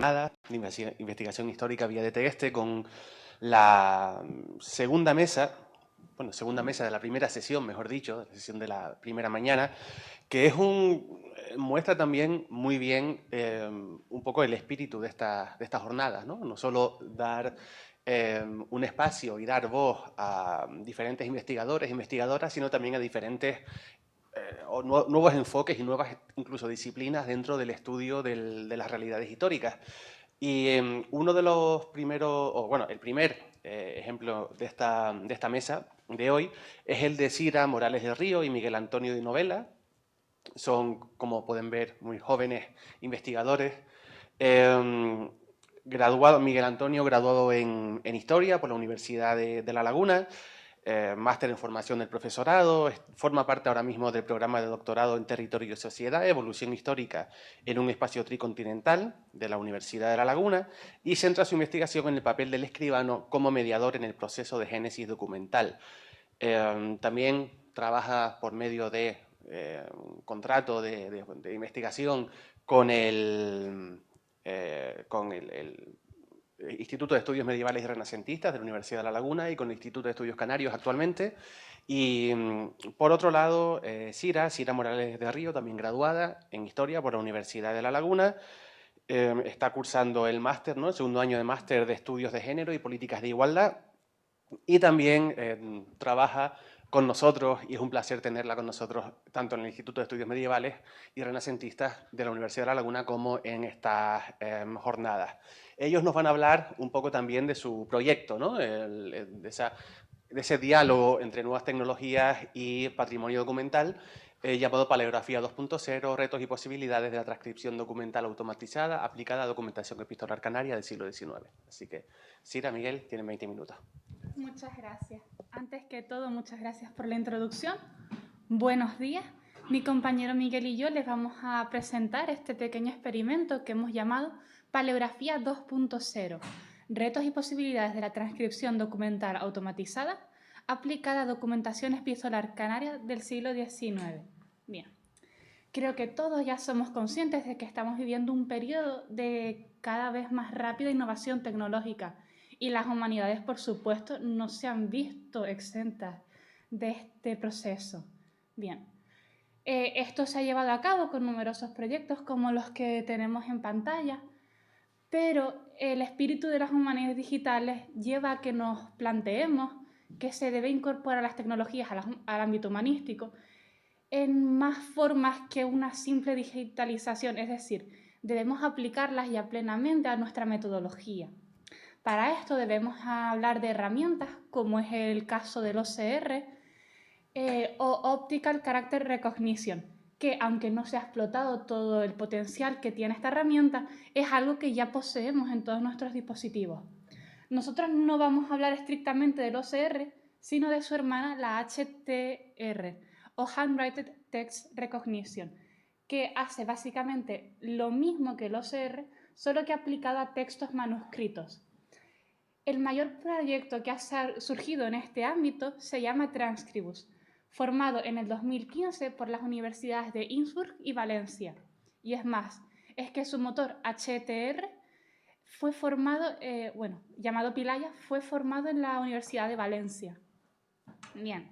de investigación histórica vía DTS con la segunda mesa de la primera sesión, mejor dicho, de la sesión de la primera mañana, que es muestra también muy bien un poco el espíritu de estas jornadas, ¿no? No solo dar un espacio y dar voz a diferentes investigadores e investigadoras, sino también a diferentes nuevos enfoques y nuevas incluso disciplinas dentro del estudio de las realidades históricas. Y uno de los primeros, o bueno, el primer ejemplo de esta mesa de hoy es el de Sira Morales del Río y Miguel Antonio de Novela. Son, como pueden ver, muy jóvenes investigadores. Miguel Antonio graduado en Historia por la Universidad de La Laguna, máster en formación del profesorado, forma parte ahora mismo del programa de doctorado en Territorio y Sociedad, Evolución Histórica en un espacio tricontinental de la Universidad de La Laguna y centra su investigación en el papel del escribano como mediador en el proceso de génesis documental. También trabaja por medio de un contrato de investigación con el Instituto de Estudios Medievales y Renacentistas de la Universidad de La Laguna y con el Instituto de Estudios Canarios actualmente. Y por otro lado, Sira Morales de Río, también graduada en Historia por la Universidad de La Laguna, está cursando el máster, ¿no? El segundo año de máster de Estudios de Género y Políticas de Igualdad, y también trabaja con nosotros, y es un placer tenerla con nosotros, tanto en el Instituto de Estudios Medievales y Renacentistas de la Universidad de La Laguna como en estas jornadas. Ellos nos van a hablar un poco también de su proyecto, ¿no? De ese diálogo entre nuevas tecnologías y patrimonio documental, llamado Paleografía 2.0, retos y posibilidades de la transcripción documental automatizada aplicada a documentación epistolar canaria del siglo XIX. Así que, Sira, Miguel, tienen 20 minutos. Muchas gracias. Antes que todo, muchas gracias por la introducción. Buenos días. Mi compañero Miguel y yo les vamos a presentar este pequeño experimento que hemos llamado Paleografía 2.0, retos y posibilidades de la transcripción documental automatizada aplicada a documentación epistolar canaria del siglo XIX. Bien, creo que todos ya somos conscientes de que estamos viviendo un periodo de cada vez más rápida innovación tecnológica y las humanidades, por supuesto, no se han visto exentas de este proceso. Bien, esto se ha llevado a cabo con numerosos proyectos como los que tenemos en pantalla, pero el espíritu de las humanidades digitales lleva a que nos planteemos que se debe incorporar las tecnologías al ámbito humanístico en más formas que una simple digitalización, es decir, debemos aplicarlas ya plenamente a nuestra metodología. Para esto debemos hablar de herramientas como es el caso del OCR o Optical Character Recognition, que aunque no se ha explotado todo el potencial que tiene esta herramienta, es algo que ya poseemos en todos nuestros dispositivos. Nosotros no vamos a hablar estrictamente del OCR, sino de su hermana, la HTR, o Handwritten Text Recognition, que hace básicamente lo mismo que el OCR, solo que aplicado a textos manuscritos. El mayor proyecto que ha surgido en este ámbito se llama Transcribus, formado en el 2015 por las universidades de Innsbruck y Valencia. Y es más, es que su motor HTR fue formado, llamado Pilaya, fue formado en la Universidad de Valencia. Bien.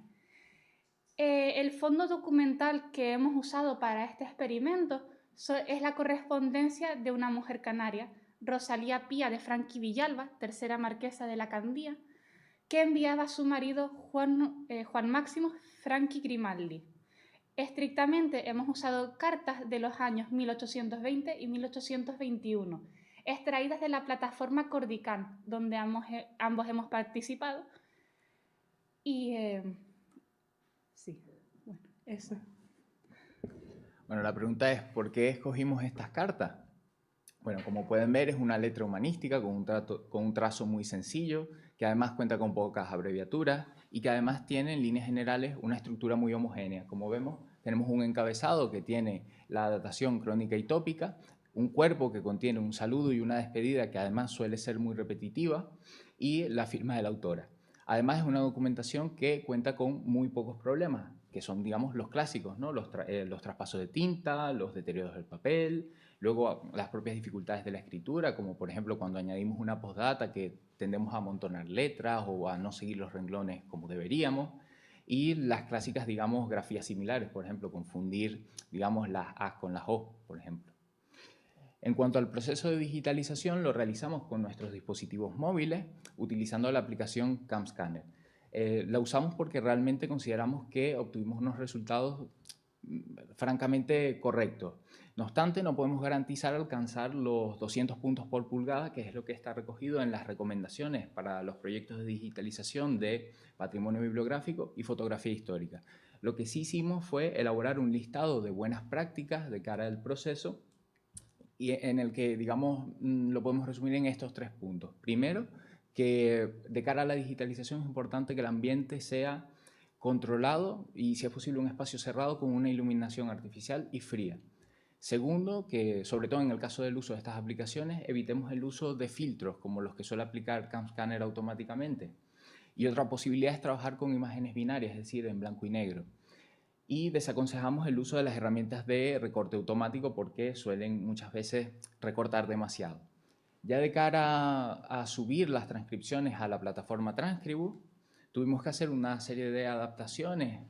El fondo documental que hemos usado para este experimento es la correspondencia de una mujer canaria, Rosalía Pía de Franqui Villalba, tercera marquesa de la Candía, que enviaba a su marido Juan Máximo Franqui Grimaldi. Estrictamente hemos usado cartas de los años 1820 y 1821, extraídas de la plataforma Cordican, donde ambos hemos participado. Y sí, bueno, eso. Bueno, la pregunta es, ¿por qué escogimos estas cartas? Bueno, como pueden ver, es una letra humanística con un trazo muy sencillo, que además cuenta con pocas abreviaturas y que además tiene en líneas generales una estructura muy homogénea. Como vemos, tenemos un encabezado que tiene la datación crónica y tópica, un cuerpo que contiene un saludo y una despedida que además suele ser muy repetitiva y la firma de la autora. Además, es una documentación que cuenta con muy pocos problemas. que son, digamos, los clásicos, ¿no? Los traspasos de tinta, los deterioros del papel, luego las propias dificultades de la escritura, como por ejemplo cuando añadimos una postdata que tendemos a amontonar letras o a no seguir los renglones como deberíamos, y las clásicas, digamos, grafías similares, por ejemplo, confundir, digamos, las A con las O, por ejemplo. En cuanto al proceso de digitalización, lo realizamos con nuestros dispositivos móviles utilizando la aplicación CamScanner. La usamos porque realmente consideramos que obtuvimos unos resultados francamente correctos. No obstante, no podemos garantizar alcanzar los 200 puntos por pulgada, que es lo que está recogido en las recomendaciones para los proyectos de digitalización de patrimonio bibliográfico y fotografía histórica. Lo que sí hicimos fue elaborar un listado de buenas prácticas de cara al proceso y en el que, digamos, lo podemos resumir en estos 3 puntos. Primero, que de cara a la digitalización es importante que el ambiente sea controlado y, si es posible, un espacio cerrado con una iluminación artificial y fría. Segundo, que sobre todo en el caso del uso de estas aplicaciones, evitemos el uso de filtros como los que suele aplicar CamScanner automáticamente. Y otra posibilidad es trabajar con imágenes binarias, es decir, en blanco y negro. Y desaconsejamos el uso de las herramientas de recorte automático porque suelen muchas veces recortar demasiado. Ya de cara a subir las transcripciones a la plataforma Transcribu, tuvimos que hacer una serie de adaptaciones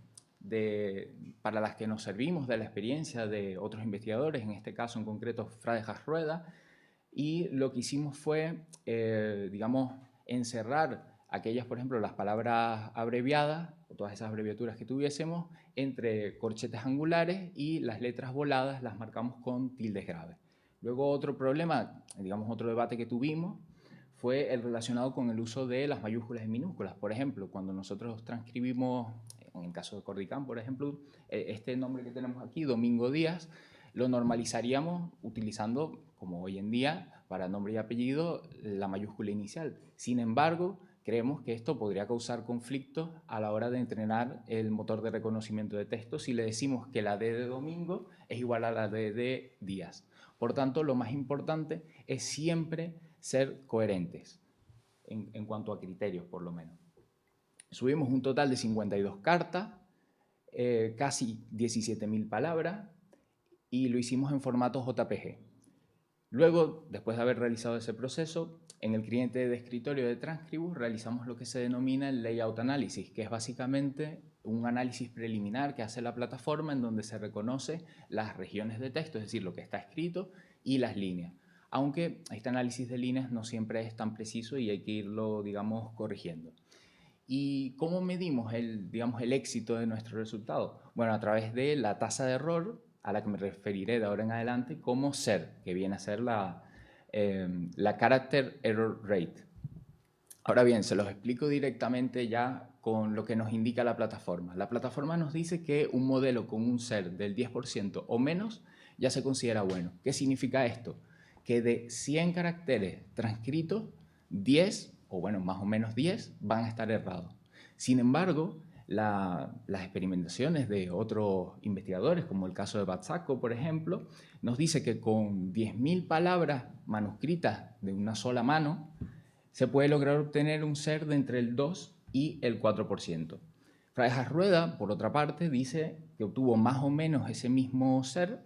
para las que nos servimos de la experiencia de otros investigadores, en este caso en concreto Fradejas Rueda, y lo que hicimos fue, digamos, encerrar aquellas, por ejemplo, las palabras abreviadas, o todas esas abreviaturas que tuviésemos, entre corchetes angulares, y las letras voladas las marcamos con tildes graves. Luego otro problema, digamos otro debate que tuvimos, fue el relacionado con el uso de las mayúsculas y minúsculas. Por ejemplo, cuando nosotros transcribimos, en el caso de Cordicán, por ejemplo, este nombre que tenemos aquí, Domingo Díaz, lo normalizaríamos utilizando, como hoy en día, para nombre y apellido, la mayúscula inicial. Sin embargo, creemos que esto podría causar conflictos a la hora de entrenar el motor de reconocimiento de texto si le decimos que la D de Domingo es igual a la D de Díaz. Por tanto, lo más importante es siempre ser coherentes en cuanto a criterios, por lo menos. Subimos un total de 52 cartas, casi 17.000 palabras, y lo hicimos en formato JPG. Luego, después de haber realizado ese proceso, en el cliente de escritorio de Transcribus realizamos lo que se denomina el Layout Analysis, que es básicamente un análisis preliminar que hace la plataforma en donde se reconoce las regiones de texto, es decir, lo que está escrito y las líneas. Aunque este análisis de líneas no siempre es tan preciso y hay que irlo, digamos, corrigiendo. ¿Y cómo medimos el éxito de nuestro resultado? Bueno, a través de la tasa de error, a la que me referiré de ahora en adelante, como SER, que viene a ser la Character Error Rate. Ahora bien, se los explico directamente ya con lo que nos indica la plataforma. La plataforma nos dice que un modelo con un SER del 10% o menos ya se considera bueno. ¿Qué significa esto? Que de 100 caracteres transcritos, 10, o bueno, más o menos 10, van a estar errados. Sin embargo, las experimentaciones de otros investigadores, como el caso de Batsako, por ejemplo, nos dice que con 10.000 palabras manuscritas de una sola mano, se puede lograr obtener un SER de entre el 2 y el 4%. Fradejas Rueda, por otra parte, dice que obtuvo más o menos ese mismo SER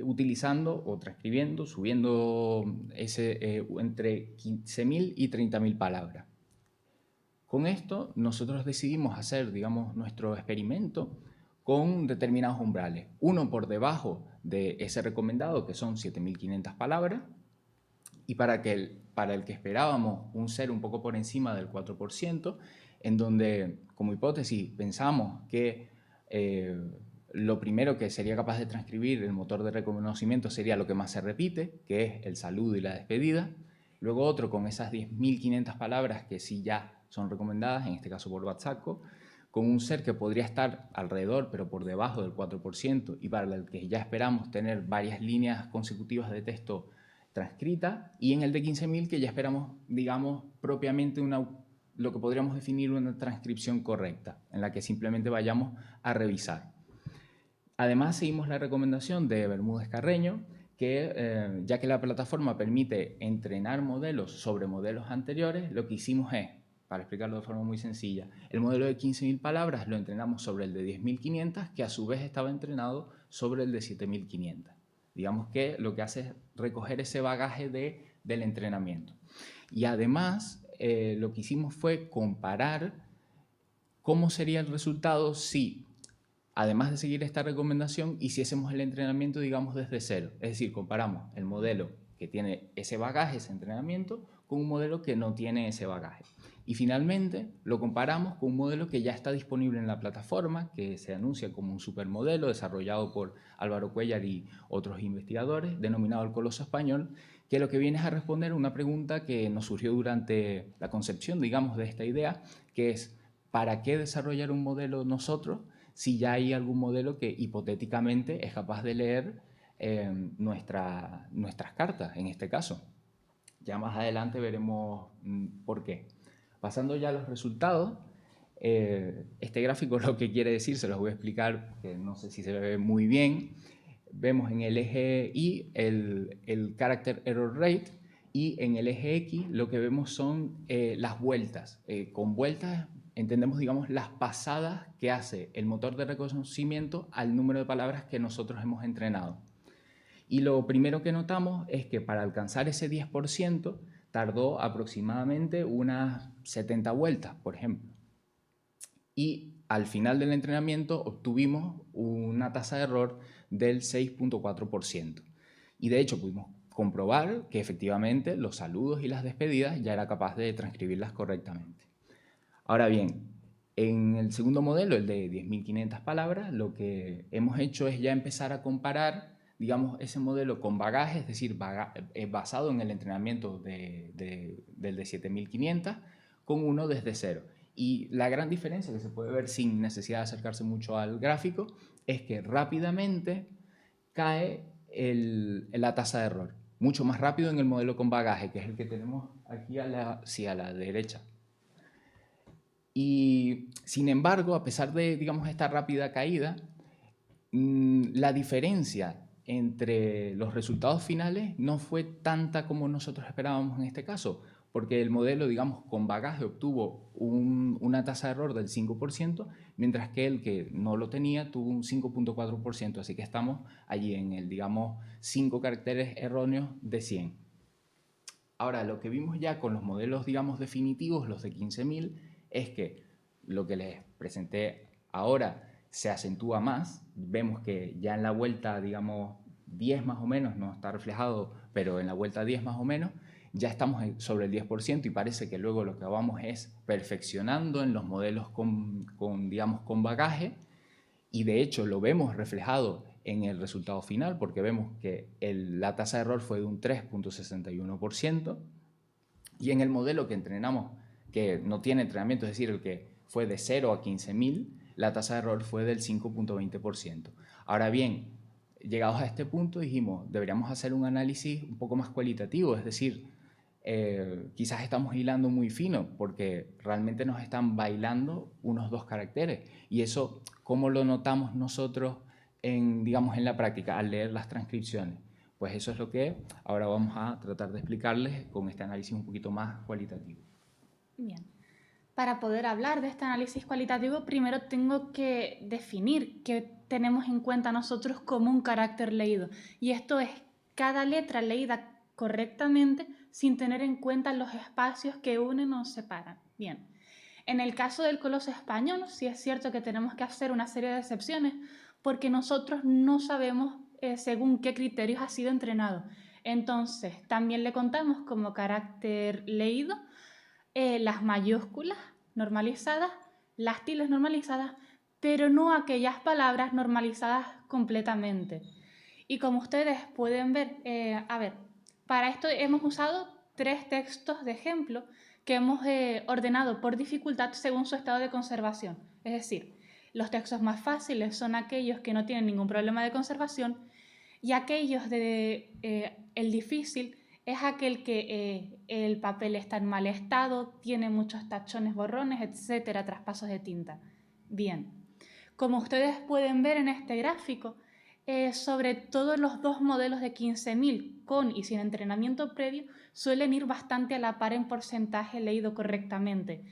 utilizando o transcribiendo, subiendo entre 15.000 y 30.000 palabras. Con esto, nosotros decidimos hacer, digamos, nuestro experimento con determinados umbrales. Uno por debajo de ese recomendado, que son 7.500 palabras, y para el que esperábamos un SER un poco por encima del 4%, en donde, como hipótesis, pensamos que lo primero que sería capaz de transcribir el motor de reconocimiento sería lo que más se repite, que es el saludo y la despedida. Luego otro con esas 10.500 palabras que sí ya son recomendadas, en este caso por Batsako, con un SER que podría estar alrededor, pero por debajo del 4%, y para el que ya esperamos tener varias líneas consecutivas de texto transcritas, y en el de 15.000 que ya esperamos, digamos, propiamente lo que podríamos definir una transcripción correcta, en la que simplemente vayamos a revisar. Además, seguimos la recomendación de Bermúdez Carreño, que ya que la plataforma permite entrenar modelos sobre modelos anteriores, lo que hicimos es para explicarlo de forma muy sencilla, el modelo de 15.000 palabras lo entrenamos sobre el de 10.500, que a su vez estaba entrenado sobre el de 7.500. Digamos que lo que hace es recoger ese bagaje del entrenamiento. Y además, lo que hicimos fue comparar cómo sería el resultado si, además de seguir esta recomendación, hiciésemos el entrenamiento, digamos, desde cero. Es decir, comparamos el modelo que tiene ese bagaje, ese entrenamiento, con un modelo que no tiene ese bagaje. Y finalmente lo comparamos con un modelo que ya está disponible en la plataforma, que se anuncia como un supermodelo desarrollado por Álvaro Cuéllar y otros investigadores, denominado el Coloso Español, que lo que viene es a responder una pregunta que nos surgió durante la concepción, digamos, de esta idea, que es, ¿para qué desarrollar un modelo nosotros si ya hay algún modelo que hipotéticamente es capaz de leer nuestras cartas, en este caso? Ya más adelante veremos por qué. Pasando ya a los resultados, este gráfico lo que quiere decir, se los voy a explicar, que no sé si se ve muy bien. Vemos en el eje Y el Character Error Rate y en el eje X lo que vemos son las vueltas. Con vueltas entendemos, digamos, las pasadas que hace el motor de reconocimiento al número de palabras que nosotros hemos entrenado. Y lo primero que notamos es que para alcanzar ese 10% tardó aproximadamente unas 70 vueltas, por ejemplo. Y al final del entrenamiento obtuvimos una tasa de error del 6.4%. Y de hecho pudimos comprobar que efectivamente los saludos y las despedidas ya era capaz de transcribirlas correctamente. Ahora bien, en el segundo modelo, el de 10.500 palabras, lo que hemos hecho es ya empezar a comparar, digamos, ese modelo con bagaje, es decir, basado en el entrenamiento del de 7.500, con uno desde cero. Y la gran diferencia que se puede ver sin necesidad de acercarse mucho al gráfico es que rápidamente cae la tasa de error, mucho más rápido en el modelo con bagaje, que es el que tenemos aquí a la derecha. Y sin embargo, a pesar de, digamos, esta rápida caída, la diferencia entre los resultados finales no fue tanta como nosotros esperábamos en este caso, porque el modelo, digamos, con bagaje obtuvo una tasa de error del 5%, mientras que el que no lo tenía tuvo un 5.4%, así que estamos allí en el, digamos, 5 caracteres erróneos de 100. Ahora, lo que vimos ya con los modelos, digamos, definitivos, los de 15.000, es que lo que les presenté ahora se acentúa más. Vemos que ya en la vuelta, digamos, 10 más o menos, no está reflejado, pero en la vuelta 10 más o menos, ya estamos sobre el 10% y parece que luego lo que vamos es perfeccionando en los modelos digamos, con bagaje, y de hecho lo vemos reflejado en el resultado final porque vemos que la tasa de error fue de un 3.61% y en el modelo que entrenamos, que no tiene entrenamiento, es decir, el que fue de 0 a 15.000, la tasa de error fue del 5.20%. Ahora bien, llegados a este punto dijimos, deberíamos hacer un análisis un poco más cualitativo, es decir, quizás estamos hilando muy fino porque realmente nos están bailando unos 2 caracteres y eso, ¿cómo lo notamos nosotros digamos, en la práctica al leer las transcripciones? Pues eso es lo que ahora vamos a tratar de explicarles con este análisis un poquito más cualitativo. Bien. Para poder hablar de este análisis cualitativo, primero tengo que definir qué tenemos en cuenta nosotros como un carácter leído. Y esto es cada letra leída correctamente sin tener en cuenta los espacios que unen o separan. Bien. En el caso del Coloso Español, sí es cierto que tenemos que hacer una serie de excepciones porque nosotros no sabemos según qué criterios ha sido entrenado. Entonces, también le contamos como carácter leído las mayúsculas normalizadas, las tildes normalizadas, pero no aquellas palabras normalizadas completamente. Y como ustedes pueden ver, para esto hemos usado 3 textos de ejemplo que hemos ordenado por dificultad según su estado de conservación. Es decir, los textos más fáciles son aquellos que no tienen ningún problema de conservación y aquellos el difícil es aquel que el papel está en mal estado, tiene muchos tachones, borrones, etcétera, traspasos de tinta. Bien, como ustedes pueden ver en este gráfico, sobre todo los dos modelos de 15.000 con y sin entrenamiento previo suelen ir bastante a la par en porcentaje leído correctamente.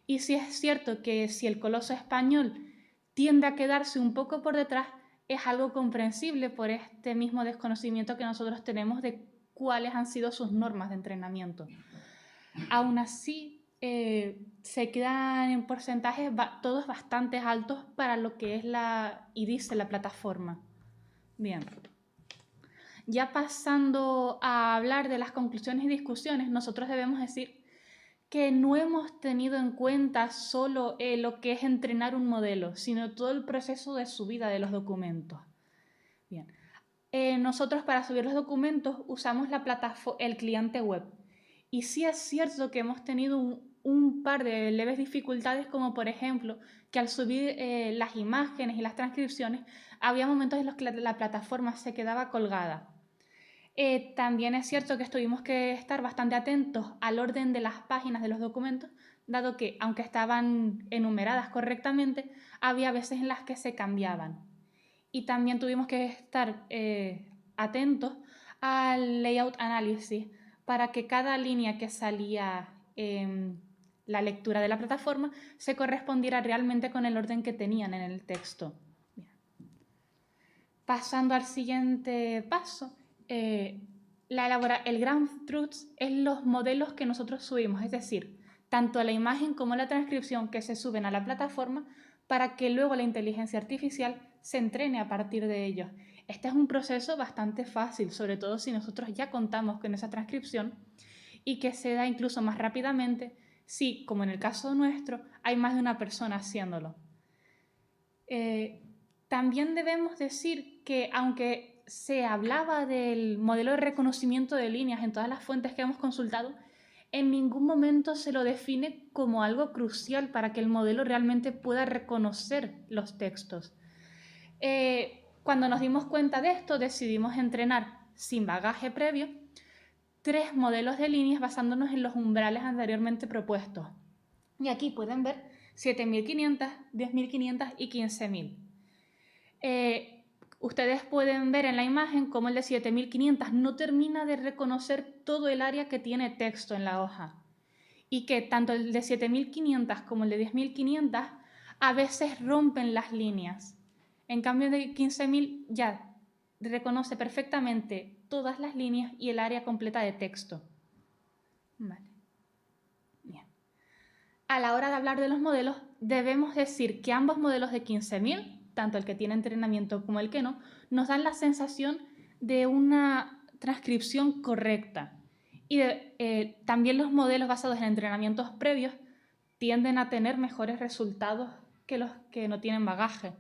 Y sí es cierto que si el coloso español tiende a quedarse un poco por detrás, es algo comprensible por este mismo desconocimiento que nosotros tenemos de cuáles han sido sus normas de entrenamiento. Aún así, se quedan en porcentajes todos bastante altos para lo que es y dice la plataforma. Bien. Ya pasando a hablar de las conclusiones y discusiones, nosotros debemos decir que no hemos tenido en cuenta solo lo que es entrenar un modelo, sino todo el proceso de subida de los documentos. Bien. Nosotros para subir los documentos usamos el cliente web. Y sí es cierto que hemos tenido un par de leves dificultades, como por ejemplo que al subir las imágenes y las transcripciones había momentos en los que la plataforma se quedaba colgada. También es cierto que tuvimos que estar bastante atentos al orden de las páginas de los documentos, dado que, aunque estaban enumeradas correctamente, había veces en las que se cambiaban. Y también tuvimos que estar atentos al layout análisis para que cada línea que salía en la lectura de la plataforma se correspondiera realmente con el orden que tenían en el texto. Bien. Pasando al siguiente paso, el Ground Truths es los modelos que nosotros subimos, es decir, tanto la imagen como la transcripción que se suben a la plataforma para que luego la inteligencia artificial se entrene a partir de ellos. Este es un proceso bastante fácil, sobre todo si nosotros ya contamos con esa transcripción y que se da incluso más rápidamente si, como en el caso nuestro, hay más de una persona haciéndolo. También debemos decir que aunque se hablaba del modelo de reconocimiento de líneas en todas las fuentes que hemos consultado, en ningún momento se lo define como algo crucial para que el modelo realmente pueda reconocer los textos. Cuando nos dimos cuenta de esto, decidimos entrenar sin bagaje previo 3 modelos de líneas basándonos en los umbrales anteriormente propuestos. Y aquí pueden ver 7.500, 10.500 y 15.000. Ustedes pueden ver en la imagen cómo el de 7.500 no termina de reconocer todo el área que tiene texto en la hoja y que tanto el de 7.500 como el de 10.500 a veces rompen las líneas. En cambio, el de 15.000 ya reconoce perfectamente todas las líneas y el área completa de texto. Vale. Bien. A la hora de hablar de los modelos, debemos decir que ambos modelos de 15.000, tanto el que tiene entrenamiento como el que no, nos dan la sensación de una transcripción correcta. Y también los modelos basados en entrenamientos previos tienden a tener mejores resultados que los que no tienen bagaje.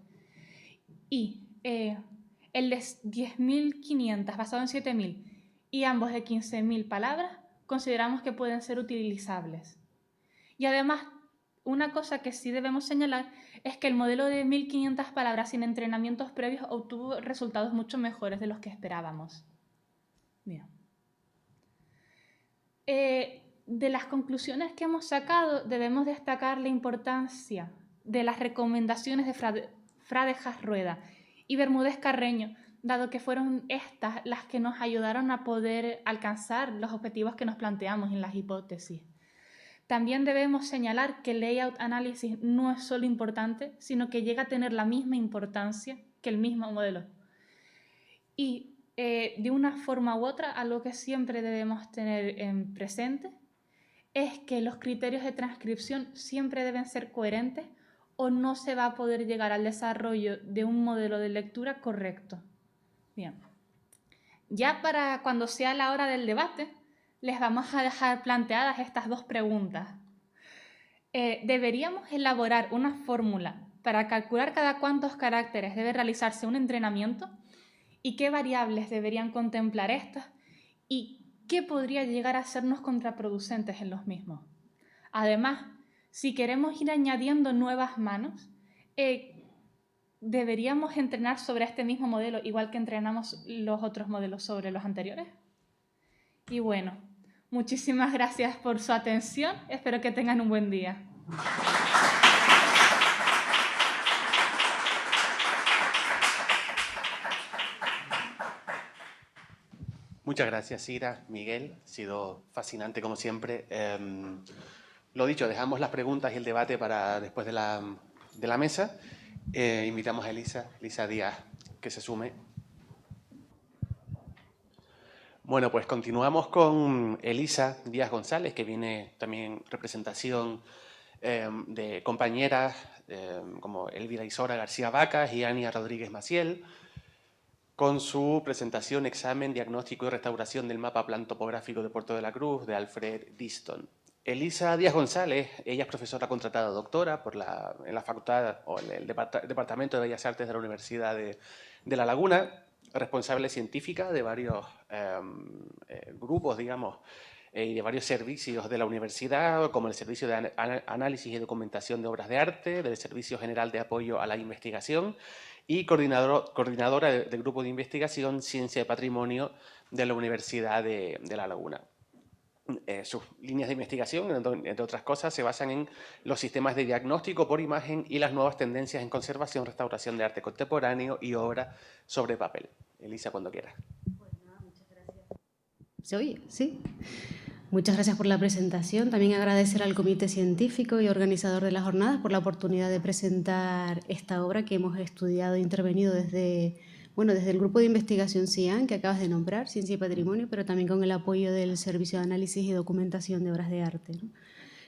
Y el de 10.500 basado en 7.000 y ambos de 15.000 palabras consideramos que pueden ser utilizables. Y además, una cosa que sí debemos señalar es que el modelo de 1.500 palabras sin entrenamientos previos obtuvo resultados mucho mejores de los que esperábamos. Bien. De las conclusiones que hemos sacado, debemos destacar la importancia de las recomendaciones de Fradejas Rueda y Bermúdez Carreño, dado que fueron estas las que nos ayudaron a poder alcanzar los objetivos que nos planteamos en las hipótesis. También debemos señalar que el layout análisis no es solo importante, sino que llega a tener la misma importancia que el mismo modelo. Y de una forma u otra, algo que siempre debemos tener en presente es que los criterios de transcripción siempre deben ser coherentes o no se va a poder llegar al desarrollo de un modelo de lectura correcto. Bien. Ya para cuando sea la hora del debate, les vamos a dejar planteadas estas 2 preguntas. ¿Deberíamos elaborar una fórmula para calcular cada cuántos caracteres debe realizarse un entrenamiento? ¿Y qué variables deberían contemplar estas? ¿Y qué podría llegar a sernos contraproducentes en los mismos? Además, si queremos ir añadiendo nuevas manos, ¿deberíamos entrenar sobre este mismo modelo igual que entrenamos los otros modelos sobre los anteriores? Y bueno, muchísimas gracias por su atención. Espero que tengan un buen día. Muchas gracias, Sira, Miguel. Ha sido fascinante, como siempre. Lo dicho, dejamos las preguntas y el debate para después de la mesa. Invitamos a Elisa Díaz, que se sume. Bueno, pues continuamos con Elisa Díaz González, que viene también en representación de compañeras como Elvira Isora García Vacas y Ania Rodríguez Maciel, con su presentación Examen, Diagnóstico y Restauración del Mapa Plan Topográfico de Puerto de la Cruz, de Alfred Diston. Elisa Díaz González, ella es profesora contratada doctora en la facultad o en el Departamento de Bellas Artes de la Universidad de La Laguna, responsable científica de varios grupos, digamos, y de varios servicios de la universidad, como el Servicio de Análisis y Documentación de Obras de Arte, del Servicio General de Apoyo a la Investigación y coordinadora del Grupo de Investigación Ciencia y Patrimonio de la Universidad de La Laguna. Sus líneas de investigación, entre otras cosas, se basan en los sistemas de diagnóstico por imagen y las nuevas tendencias en conservación, restauración de arte contemporáneo y obra sobre papel. Elisa, cuando quieras. Pues nada, muchas gracias. ¿Se oye? Sí. Muchas gracias por la presentación. También agradecer al comité científico y organizador de las jornadas por la oportunidad de presentar esta obra que hemos estudiado e intervenido desde el grupo de investigación CIAN, que acabas de nombrar, Ciencia y Patrimonio, pero también con el apoyo del Servicio de Análisis y Documentación de Obras de Arte, ¿no?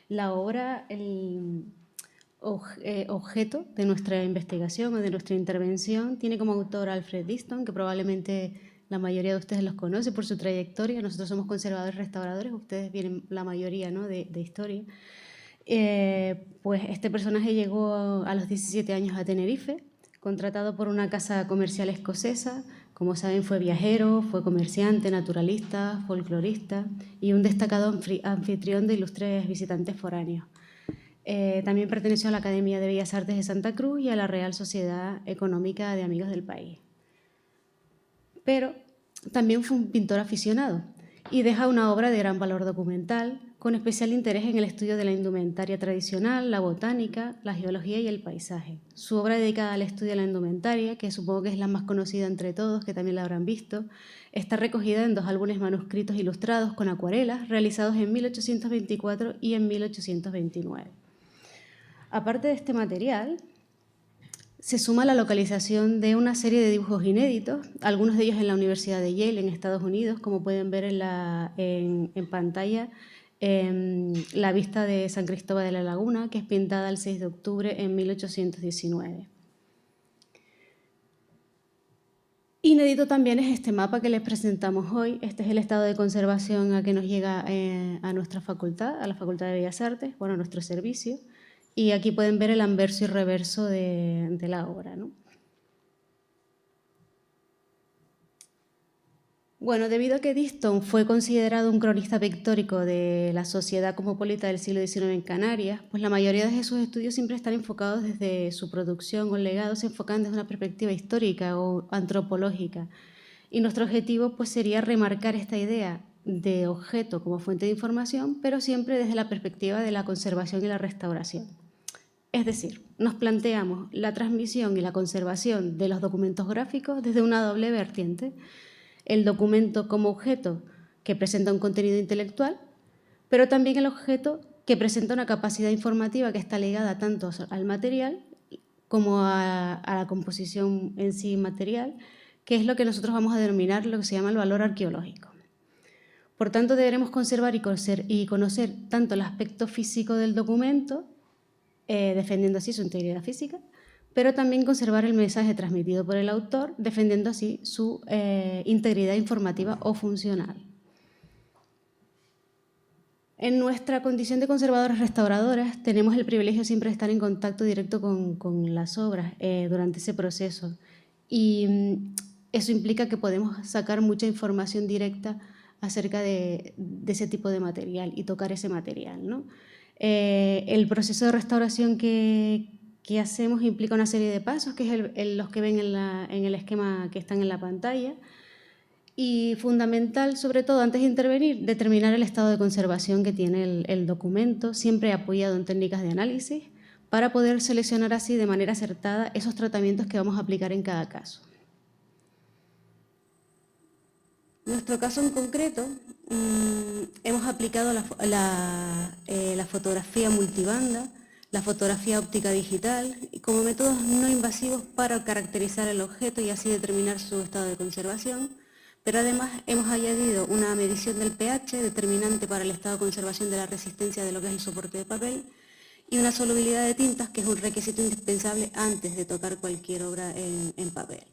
La obra, el objeto de nuestra investigación o de nuestra intervención, tiene como autor a Alfred Diston, que probablemente la mayoría de ustedes los conoce por su trayectoria. Nosotros somos conservadores restauradores, ustedes vienen la mayoría, ¿no?, de historia. Pues este personaje llegó a los 17 años a Tenerife, contratado por una casa comercial escocesa. Como saben, fue viajero, fue comerciante, naturalista, folclorista y un destacado anfitrión de ilustres visitantes foráneos. También perteneció a la Academia de Bellas Artes de Santa Cruz y a la Real Sociedad Económica de Amigos del País. Pero también fue un pintor aficionado y deja una obra de gran valor documental, con especial interés en el estudio de la indumentaria tradicional, la botánica, la geología y el paisaje. Su obra dedicada al estudio de la indumentaria, que supongo que es la más conocida entre todos, que también la habrán visto, está recogida en 2 álbumes manuscritos ilustrados con acuarelas realizados en 1824 y en 1829. Aparte de este material, se suma la localización de una serie de dibujos inéditos, algunos de ellos en la Universidad de Yale, en Estados Unidos, como pueden ver en pantalla, la vista de San Cristóbal de la Laguna, que es pintada el 6 de octubre en 1819. Inédito también es este mapa que les presentamos hoy. Este es el estado de conservación a que nos llega a nuestra facultad, a la Facultad de Bellas Artes, a nuestro servicio. Y aquí pueden ver el anverso y reverso de la obra, ¿no? Bueno, debido a que Diston fue considerado un cronista pictórico de la sociedad cosmopolita del siglo XIX en Canarias, pues la mayoría de sus estudios siempre están enfocados desde su producción o legado, se enfocan desde una perspectiva histórica o antropológica. Y nuestro objetivo pues sería remarcar esta idea de objeto como fuente de información, pero siempre desde la perspectiva de la conservación y la restauración. Es decir, nos planteamos la transmisión y la conservación de los documentos gráficos desde una doble vertiente: el documento como objeto que presenta un contenido intelectual, pero también el objeto que presenta una capacidad informativa que está ligada tanto al material como a la composición en sí material, que es lo que nosotros vamos a denominar lo que se llama el valor arqueológico. Por tanto, deberemos conservar y conocer tanto el aspecto físico del documento, defendiendo así su integridad física, pero también conservar el mensaje transmitido por el autor, defendiendo así su integridad informativa o funcional. En nuestra condición de conservadoras restauradoras tenemos el privilegio siempre de estar en contacto directo con las obras durante ese proceso, y eso implica que podemos sacar mucha información directa acerca de ese tipo de material y tocar ese material, ¿no? El proceso de restauración que hacemos implica una serie de pasos, que es los que ven en el esquema que están en la pantalla, y fundamental, sobre todo, antes de intervenir, determinar el estado de conservación que tiene el documento, siempre apoyado en técnicas de análisis, para poder seleccionar así de manera acertada esos tratamientos que vamos a aplicar en cada caso. En nuestro caso en concreto, hemos aplicado la fotografía multibanda, la fotografía óptica digital, como métodos no invasivos para caracterizar el objeto y así determinar su estado de conservación, pero además hemos añadido una medición del pH, determinante para el estado de conservación de la resistencia de lo que es el soporte de papel, y una solubilidad de tintas, que es un requisito indispensable antes de tocar cualquier obra en papel.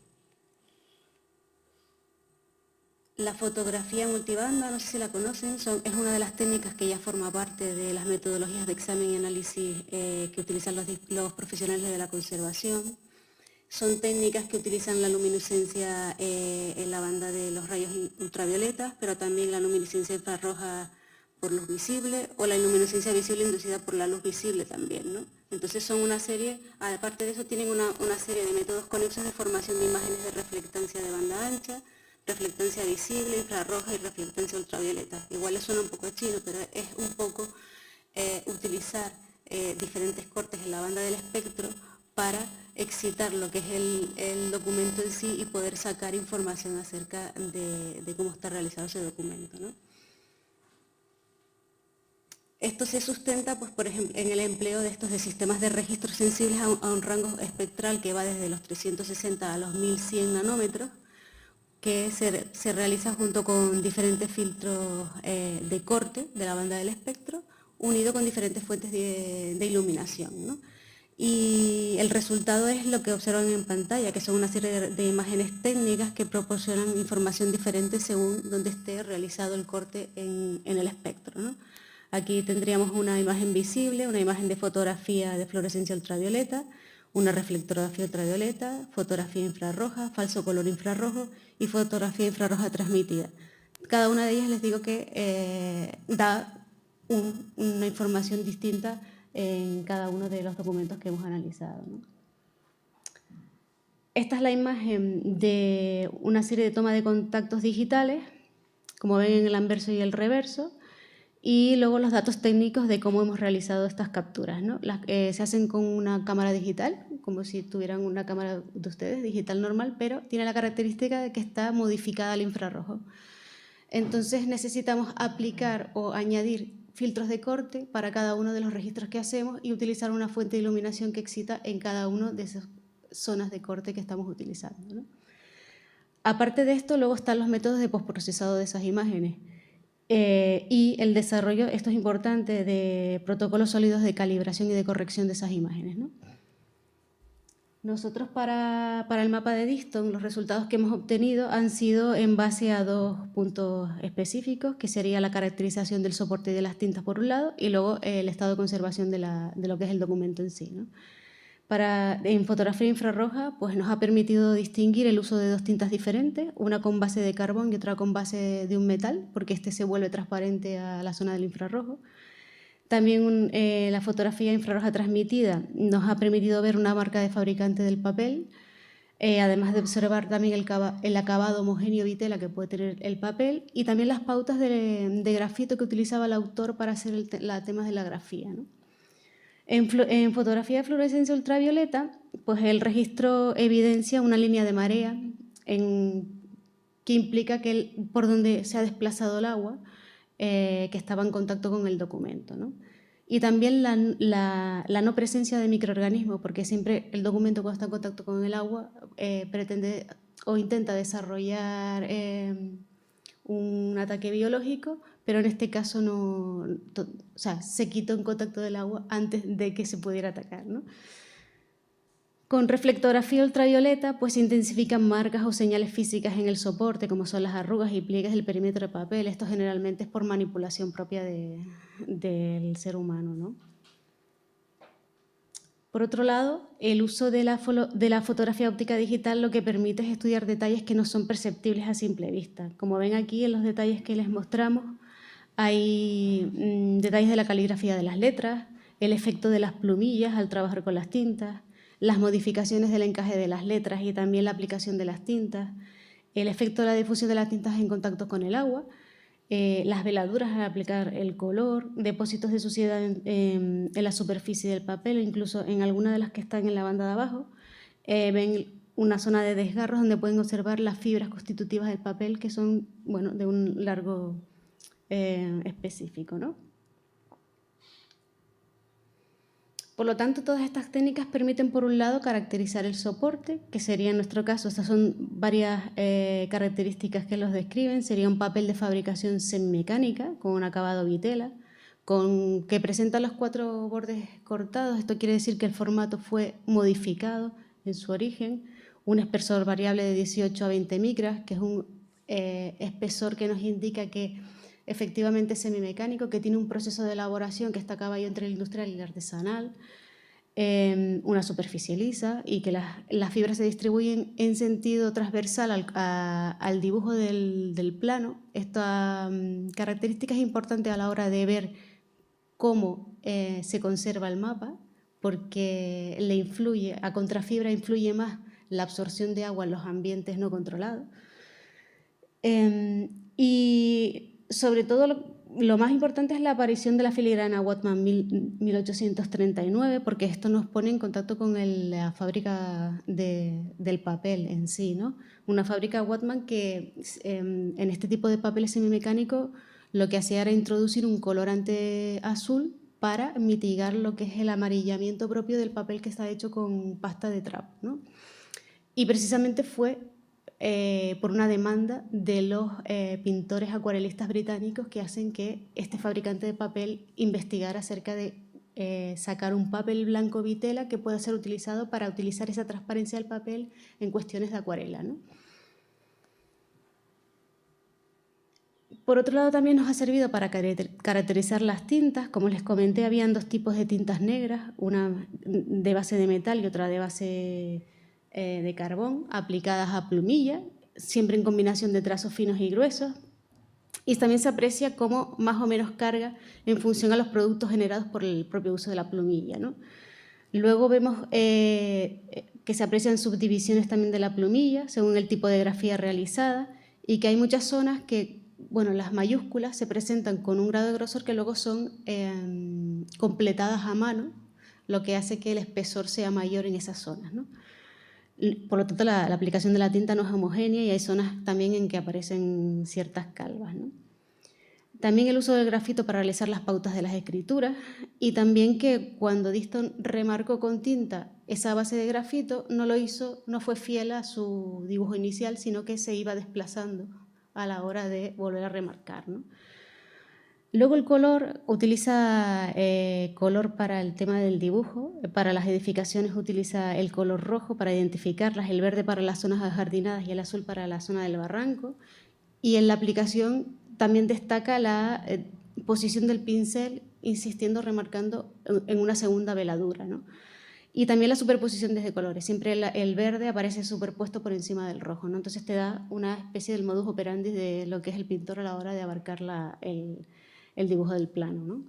La fotografía multibanda, no sé si la conocen, es una de las técnicas que ya forma parte de las metodologías de examen y análisis que utilizan los profesionales de la conservación. Son técnicas que utilizan la luminiscencia en la banda de los rayos ultravioletas, pero también la luminiscencia infrarroja por luz visible o la luminiscencia visible inducida por la luz visible también, ¿no? Entonces son una serie, aparte de eso tienen una serie de métodos conexos de formación de imágenes de reflectancia de banda ancha, reflectancia visible, infrarroja y reflectancia ultravioleta. Igual le suena un poco chino, pero es un poco utilizar diferentes cortes en la banda del espectro para excitar lo que es el documento en sí y poder sacar información acerca de cómo está realizado ese documento, ¿no? Esto se sustenta, pues, por ejemplo, en el empleo de sistemas de registro sensibles a un rango espectral que va desde los 360 a los 1100 nanómetros, que se realiza junto con diferentes filtros de corte de la banda del espectro, unido con diferentes fuentes de iluminación, ¿no? Y el resultado es lo que observan en pantalla, que son una serie de imágenes técnicas que proporcionan información diferente según donde esté realizado el corte en el espectro, ¿no? Aquí tendríamos una imagen visible, una imagen de fotografía de fluorescencia ultravioleta, una reflectografía ultravioleta, fotografía infrarroja, falso color infrarrojo y fotografía infrarroja transmitida. Cada una de ellas les digo que da una información distinta en cada uno de los documentos que hemos analizado, ¿no? Esta es la imagen de una serie de toma de contactos digitales, como ven en el anverso y el reverso, y luego los datos técnicos de cómo hemos realizado estas capturas, ¿no? Se hacen con una cámara digital, como si tuvieran una cámara de ustedes, digital normal, pero tiene la característica de que está modificada al infrarrojo. Entonces necesitamos aplicar o añadir filtros de corte para cada uno de los registros que hacemos y utilizar una fuente de iluminación que excita en cada una de esas zonas de corte que estamos utilizando, ¿no? Aparte de esto, luego están los métodos de postprocesado de esas imágenes. Y el desarrollo, esto es importante, de protocolos sólidos de calibración y de corrección de esas imágenes, ¿no? Nosotros para el mapa de Diston, los resultados que hemos obtenido han sido en base a dos puntos específicos, que sería la caracterización del soporte y de las tintas por un lado, y luego el estado de conservación de lo que es el documento en sí, ¿no? En fotografía infrarroja, pues nos ha permitido distinguir el uso de dos tintas diferentes, una con base de carbón y otra con base de un metal, porque este se vuelve transparente a la zona del infrarrojo. También la fotografía infrarroja transmitida nos ha permitido ver una marca de fabricante del papel, además de observar también el acabado homogéneo vitela que puede tener el papel y también las pautas de grafito que utilizaba el autor para hacer el tema de la grafía, ¿no? En fotografía de fluorescencia ultravioleta, pues el registro evidencia una línea de marea que implica que por donde se ha desplazado el agua, que estaba en contacto con el documento, ¿no? Y también la no presencia de microorganismos, porque siempre el documento cuando está en contacto con el agua pretende o intenta desarrollar un ataque biológico, pero en este caso se quitó en contacto del agua antes de que se pudiera atacar, ¿no? Con reflectografía ultravioleta, pues se intensifican marcas o señales físicas en el soporte, como son las arrugas y pliegues del perímetro de papel. Esto generalmente es por manipulación propia del ser humano, ¿no? Por otro lado, el uso de la fotografía óptica digital lo que permite es estudiar detalles que no son perceptibles a simple vista. Como ven aquí en los detalles que les mostramos, hay detalles de la caligrafía de las letras, el efecto de las plumillas al trabajar con las tintas, las modificaciones del encaje de las letras y también la aplicación de las tintas, el efecto de la difusión de las tintas en contacto con el agua, las veladuras al aplicar el color, depósitos de suciedad en la superficie del papel, incluso en algunas de las que están en la banda de abajo. Ven una zona de desgarros donde pueden observar las fibras constitutivas del papel, que son, bueno, de un largo específico, ¿no? Por lo tanto, todas estas técnicas permiten, por un lado, caracterizar el soporte, que sería en nuestro caso, estas son varias características que los describen. Sería un papel de fabricación semimecánica con un acabado vitela, que presenta los 4 bordes cortados. Esto quiere decir que el formato fue modificado en su origen. Un espesor variable de 18 a 20 micras, que es un espesor que nos indica que efectivamente es semimecánico, que tiene un proceso de elaboración que está a caballo entre el industrial y el artesanal, una superficie lisa y que las fibras se distribuyen en sentido transversal al dibujo del plano. Esta característica es importante a la hora de ver cómo se conserva el mapa, porque a contrafibra influye más la absorción de agua en los ambientes no controlados. Y sobre todo lo más importante es la aparición de la filigrana Whatman 1839, porque esto nos pone en contacto con la fábrica del papel en sí, ¿no? Una fábrica Whatman que en este tipo de papeles semimecánicos lo que hacía era introducir un colorante azul para mitigar lo que es el amarillamiento propio del papel que está hecho con pasta de trapo, ¿no? Y precisamente fue por una demanda de los pintores acuarelistas británicos que hacen que este fabricante de papel investigara acerca de sacar un papel blanco vitela que pueda ser utilizado para utilizar esa transparencia del papel en cuestiones de acuarela, ¿no? Por otro lado, también nos ha servido para caracterizar las tintas. Como les comenté, habían 2 tipos de tintas negras, una de base de metal y otra de base de carbón, aplicadas a plumilla, siempre en combinación de trazos finos y gruesos. Y también se aprecia cómo más o menos carga en función a los productos generados por el propio uso de la plumilla, ¿no? Luego vemos que se aprecian subdivisiones también de la plumilla según el tipo de grafía realizada y que hay muchas zonas que, bueno, las mayúsculas se presentan con un grado de grosor que luego son completadas a mano, lo que hace que el espesor sea mayor en esas zonas, ¿no? Por lo tanto, la aplicación de la tinta no es homogénea y hay zonas también en que aparecen ciertas calvas, ¿no? También el uso del grafito para realizar las pautas de las escrituras y también que cuando Diston remarcó con tinta esa base de grafito no fue fiel a su dibujo inicial, sino que se iba desplazando a la hora de volver a remarcar, ¿no? Luego el color, utiliza color para el tema del dibujo, para las edificaciones utiliza el color rojo para identificarlas, el verde para las zonas ajardinadas y el azul para la zona del barranco. Y en la aplicación también destaca la posición del pincel, insistiendo, remarcando en una segunda veladura, ¿no? Y también la superposición de colores, siempre el verde aparece superpuesto por encima del rojo, ¿no? Entonces te da una especie del modus operandi de lo que es el pintor a la hora de abarcar el dibujo del plano, ¿no?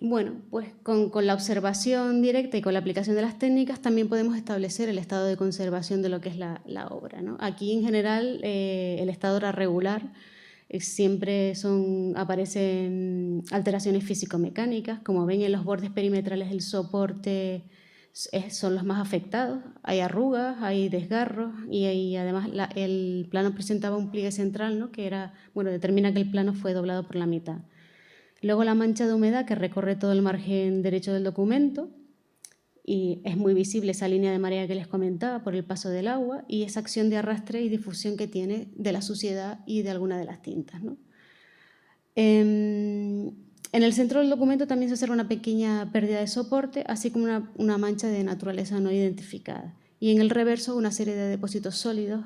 Bueno, pues con la observación directa y con la aplicación de las técnicas también podemos establecer el estado de conservación de lo que es la obra, ¿no? Aquí en general el estado era regular, siempre aparecen alteraciones físico-mecánicas, como ven en los bordes perimetrales del soporte son los más afectados, hay arrugas, hay desgarros y además el plano presentaba un pliegue central, ¿no? Que determina que el plano fue doblado por la mitad. Luego la mancha de humedad que recorre todo el margen derecho del documento y es muy visible esa línea de marea que les comentaba por el paso del agua y esa acción de arrastre y difusión que tiene de la suciedad y de alguna de las tintas, ¿no? En el centro del documento también se observa una pequeña pérdida de soporte, así como una mancha de naturaleza no identificada. Y en el reverso una serie de depósitos sólidos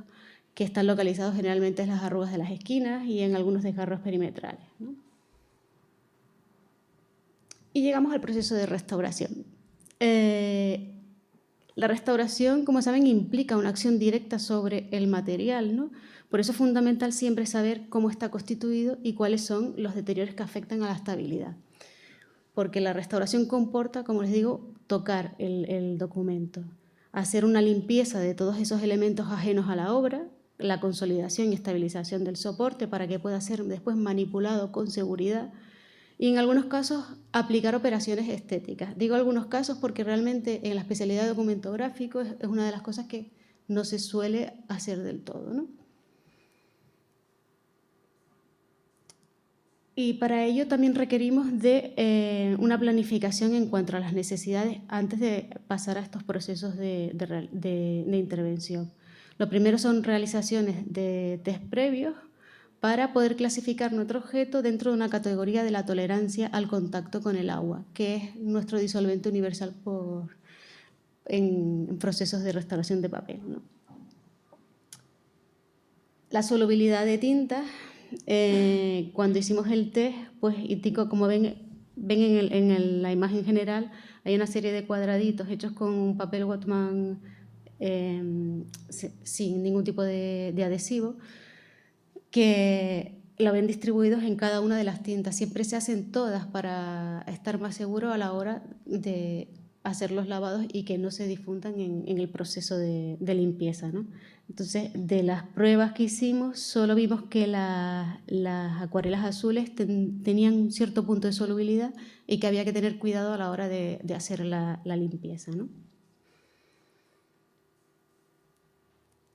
que están localizados generalmente en las arrugas de las esquinas y en algunos desgarros perimetrales, ¿no? Y llegamos al proceso de restauración. La restauración, como saben, implica una acción directa sobre el material, ¿no? Por eso es fundamental siempre saber cómo está constituido y cuáles son los deterioros que afectan a la estabilidad. Porque la restauración comporta, como les digo, tocar el documento, hacer una limpieza de todos esos elementos ajenos a la obra, la consolidación y estabilización del soporte para que pueda ser después manipulado con seguridad y en algunos casos aplicar operaciones estéticas. Digo algunos casos porque realmente en la especialidad de documento gráfico es una de las cosas que no se suele hacer del todo, ¿no? Y para ello también requerimos de una planificación en cuanto a las necesidades antes de pasar a estos procesos de intervención. Lo primero son realizaciones de test previos para poder clasificar nuestro objeto dentro de una categoría de la tolerancia al contacto con el agua, que es nuestro disolvente universal en procesos de restauración de papel, ¿no? La solubilidad de tinta, cuando hicimos el test, pues Itico, como ven en la imagen general, hay una serie de cuadraditos hechos con un papel Whatman sin ningún tipo de adhesivo, que lo ven distribuidos en cada una de las tintas. Siempre se hacen todas para estar más seguro a la hora de hacer los lavados y que no se difundan en el proceso de limpieza, ¿no? Entonces, de las pruebas que hicimos, solo vimos que las acuarelas azules tenían un cierto punto de solubilidad y que había que tener cuidado a la hora de hacer la limpieza, ¿no?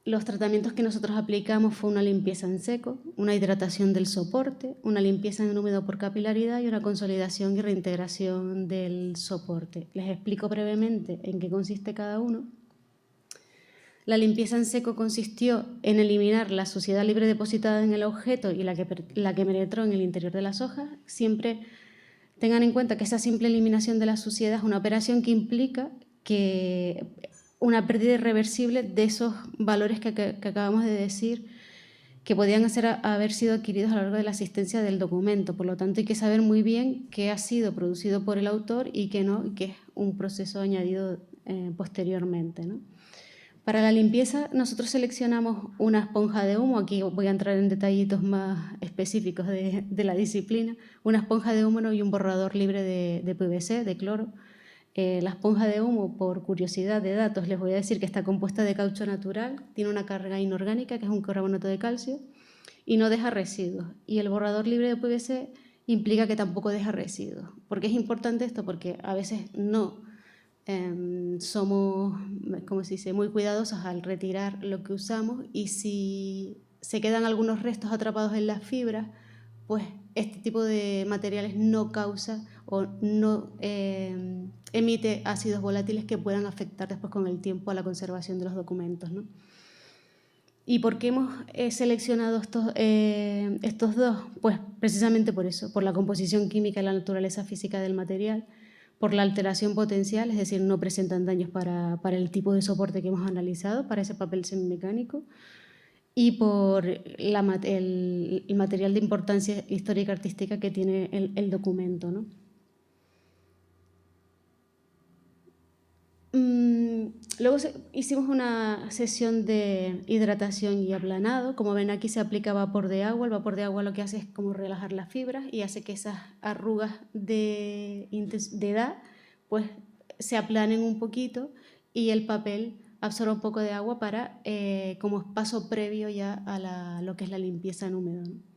Los tratamientos que nosotros aplicamos fue una limpieza en seco, una hidratación del soporte, una limpieza en húmedo por capilaridad y una consolidación y reintegración del soporte. Les explico brevemente en qué consiste cada uno. La limpieza en seco consistió en eliminar la suciedad libre depositada en el objeto y la que penetró en el interior de las hojas. Siempre tengan en cuenta que esa simple eliminación de la suciedad es una operación que implica que una pérdida irreversible de esos valores que acabamos de decir que podían haber sido adquiridos a lo largo de la asistencia del documento. Por lo tanto, hay que saber muy bien qué ha sido producido por el autor y qué no, y qué es un proceso añadido posteriormente, ¿no? Para la limpieza, nosotros seleccionamos una esponja de humo. Aquí voy a entrar en detallitos más específicos de la disciplina. Una esponja de humo y un borrador libre de PVC, de cloro. La esponja de humo, por curiosidad de datos, les voy a decir que está compuesta de caucho natural, tiene una carga inorgánica, que es un carbonato de calcio, y no deja residuos. Y el borrador libre de PVC implica que tampoco deja residuos. ¿Por qué es importante esto? Porque a veces no somos, como se dice, muy cuidadosos al retirar lo que usamos, y si se quedan algunos restos atrapados en las fibras, pues este tipo de materiales no causa o no emite ácidos volátiles que puedan afectar después con el tiempo a la conservación de los documentos, ¿no? ¿Y por qué hemos seleccionado estos dos? Pues precisamente por eso, por la composición química y la naturaleza física del material, por la alteración potencial, es decir, no presentan daños para el tipo de soporte que hemos analizado, para ese papel semimecánico, y por el material de importancia histórica artística que tiene el documento, ¿no? Luego hicimos una sesión de hidratación y aplanado. Como ven, aquí se aplica vapor de agua. El vapor de agua lo que hace es como relajar las fibras y hace que esas arrugas de edad pues se aplanen un poquito y el papel absorba un poco de agua para como paso previo ya a lo que es la limpieza en húmedo, ¿no?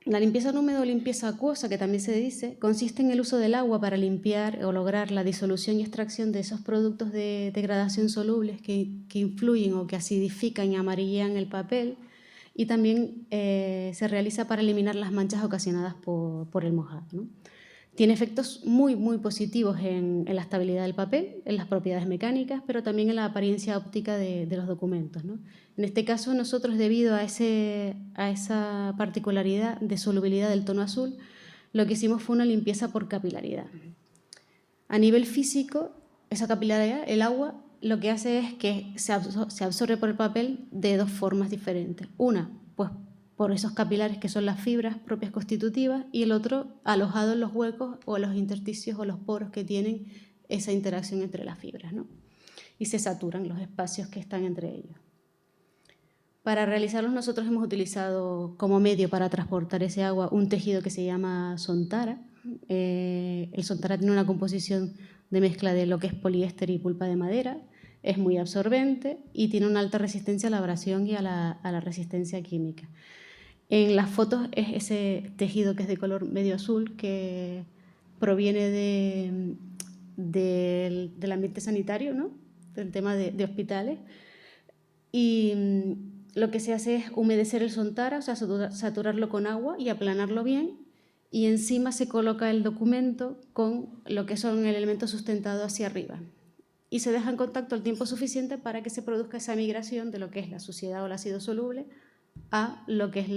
La limpieza en húmedo o limpieza acuosa, que también se dice, consiste en el uso del agua para limpiar o lograr la disolución y extracción de esos productos de degradación solubles que influyen o que acidifican y amarillean el papel, y también se realiza para eliminar las manchas ocasionadas por el mojado, ¿no? Tiene efectos muy, muy positivos en la estabilidad del papel, en las propiedades mecánicas, pero también en la apariencia óptica de los documentos, ¿no? En este caso, nosotros, debido a esa particularidad de solubilidad del tono azul, lo que hicimos fue una limpieza por capilaridad. A nivel físico, esa capilaridad, el agua, lo que hace es que se absorbe por el papel de dos formas diferentes. Una, pues por esos capilares que son las fibras propias constitutivas, y el otro alojado en los huecos o los intersticios o los poros que tienen esa interacción entre las fibras, ¿no? Y se saturan los espacios que están entre ellos. Para realizarlos, nosotros hemos utilizado como medio para transportar ese agua un tejido que se llama Sontara. El Sontara tiene una composición de mezcla de lo que es poliéster y pulpa de madera, es muy absorbente y tiene una alta resistencia a la abrasión y a la resistencia química. En las fotos es ese tejido que es de color medio azul, que proviene del ambiente sanitario, ¿no? Del tema de hospitales. Y lo que se hace es humedecer el Sontara, o sea, saturarlo con agua y aplanarlo bien. Y encima se coloca el documento con lo que son el elemento sustentado hacia arriba. Y se deja en contacto el tiempo suficiente para que se produzca esa migración de lo que es la suciedad o el ácido soluble a lo que es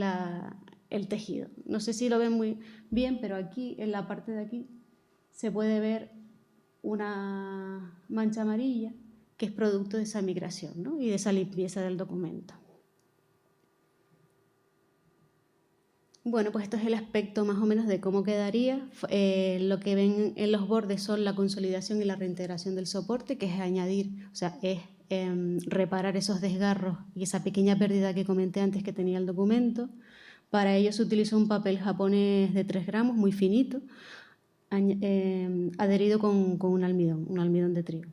el tejido. No sé si lo ven muy bien, pero aquí, en la parte de aquí, se puede ver una mancha amarilla que es producto de esa migración, ¿no? Y de esa limpieza del documento. Bueno, pues esto es el aspecto más o menos de cómo quedaría. Lo que ven en los bordes son la consolidación y la reintegración del soporte, que es añadir, o sea, es reparar esos desgarros y esa pequeña pérdida que comenté antes que tenía el documento. Para ello se utilizó un papel japonés de 3 gramos, muy finito, adherido con un almidón de trigo.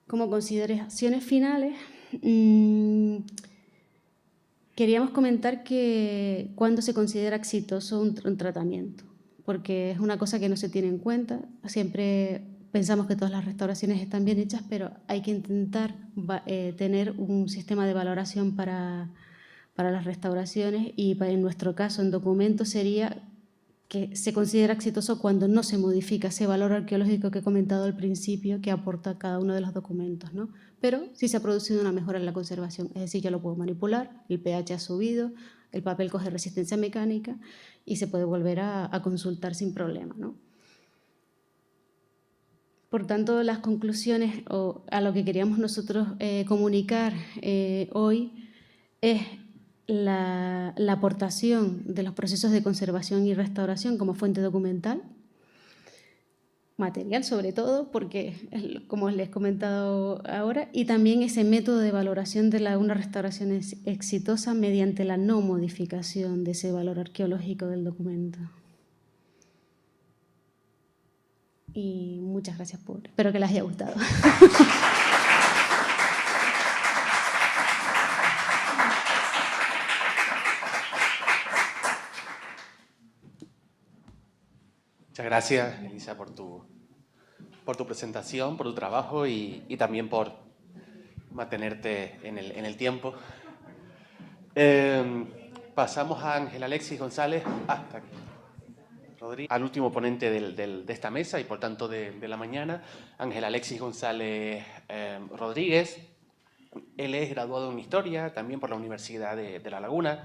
Como consideraciones finales, queríamos comentar que cuando se considera exitoso un tratamiento, porque es una cosa que no se tiene en cuenta. Siempre pensamos que todas las restauraciones están bien hechas, pero hay que intentar tener un sistema de valoración para las restauraciones, y en nuestro caso en documentos sería que se considera exitoso cuando no se modifica ese valor arqueológico que he comentado al principio que aporta cada uno de los documentos, ¿no? Pero sí se ha producido una mejora en la conservación, es decir, yo lo puedo manipular, el pH ha subido, el papel coge resistencia mecánica y se puede volver a consultar sin problema, ¿no? Por tanto, las conclusiones o a lo que queríamos nosotros comunicar hoy es la aportación de los procesos de conservación y restauración como fuente documental, material sobre todo, porque como les he comentado ahora, y también ese método de valoración de una restauración exitosa mediante la no modificación de ese valor arqueológico del documento. Y muchas gracias espero que les haya gustado. Muchas gracias, Elisa, por tu presentación, por tu trabajo y también por mantenerte en el tiempo. Pasamos a Ángel Alexis González, está aquí, Rodríguez, al último ponente de esta mesa y por tanto de la mañana, Ángel Alexis González Rodríguez. Él es graduado en Historia, también por la Universidad de La Laguna.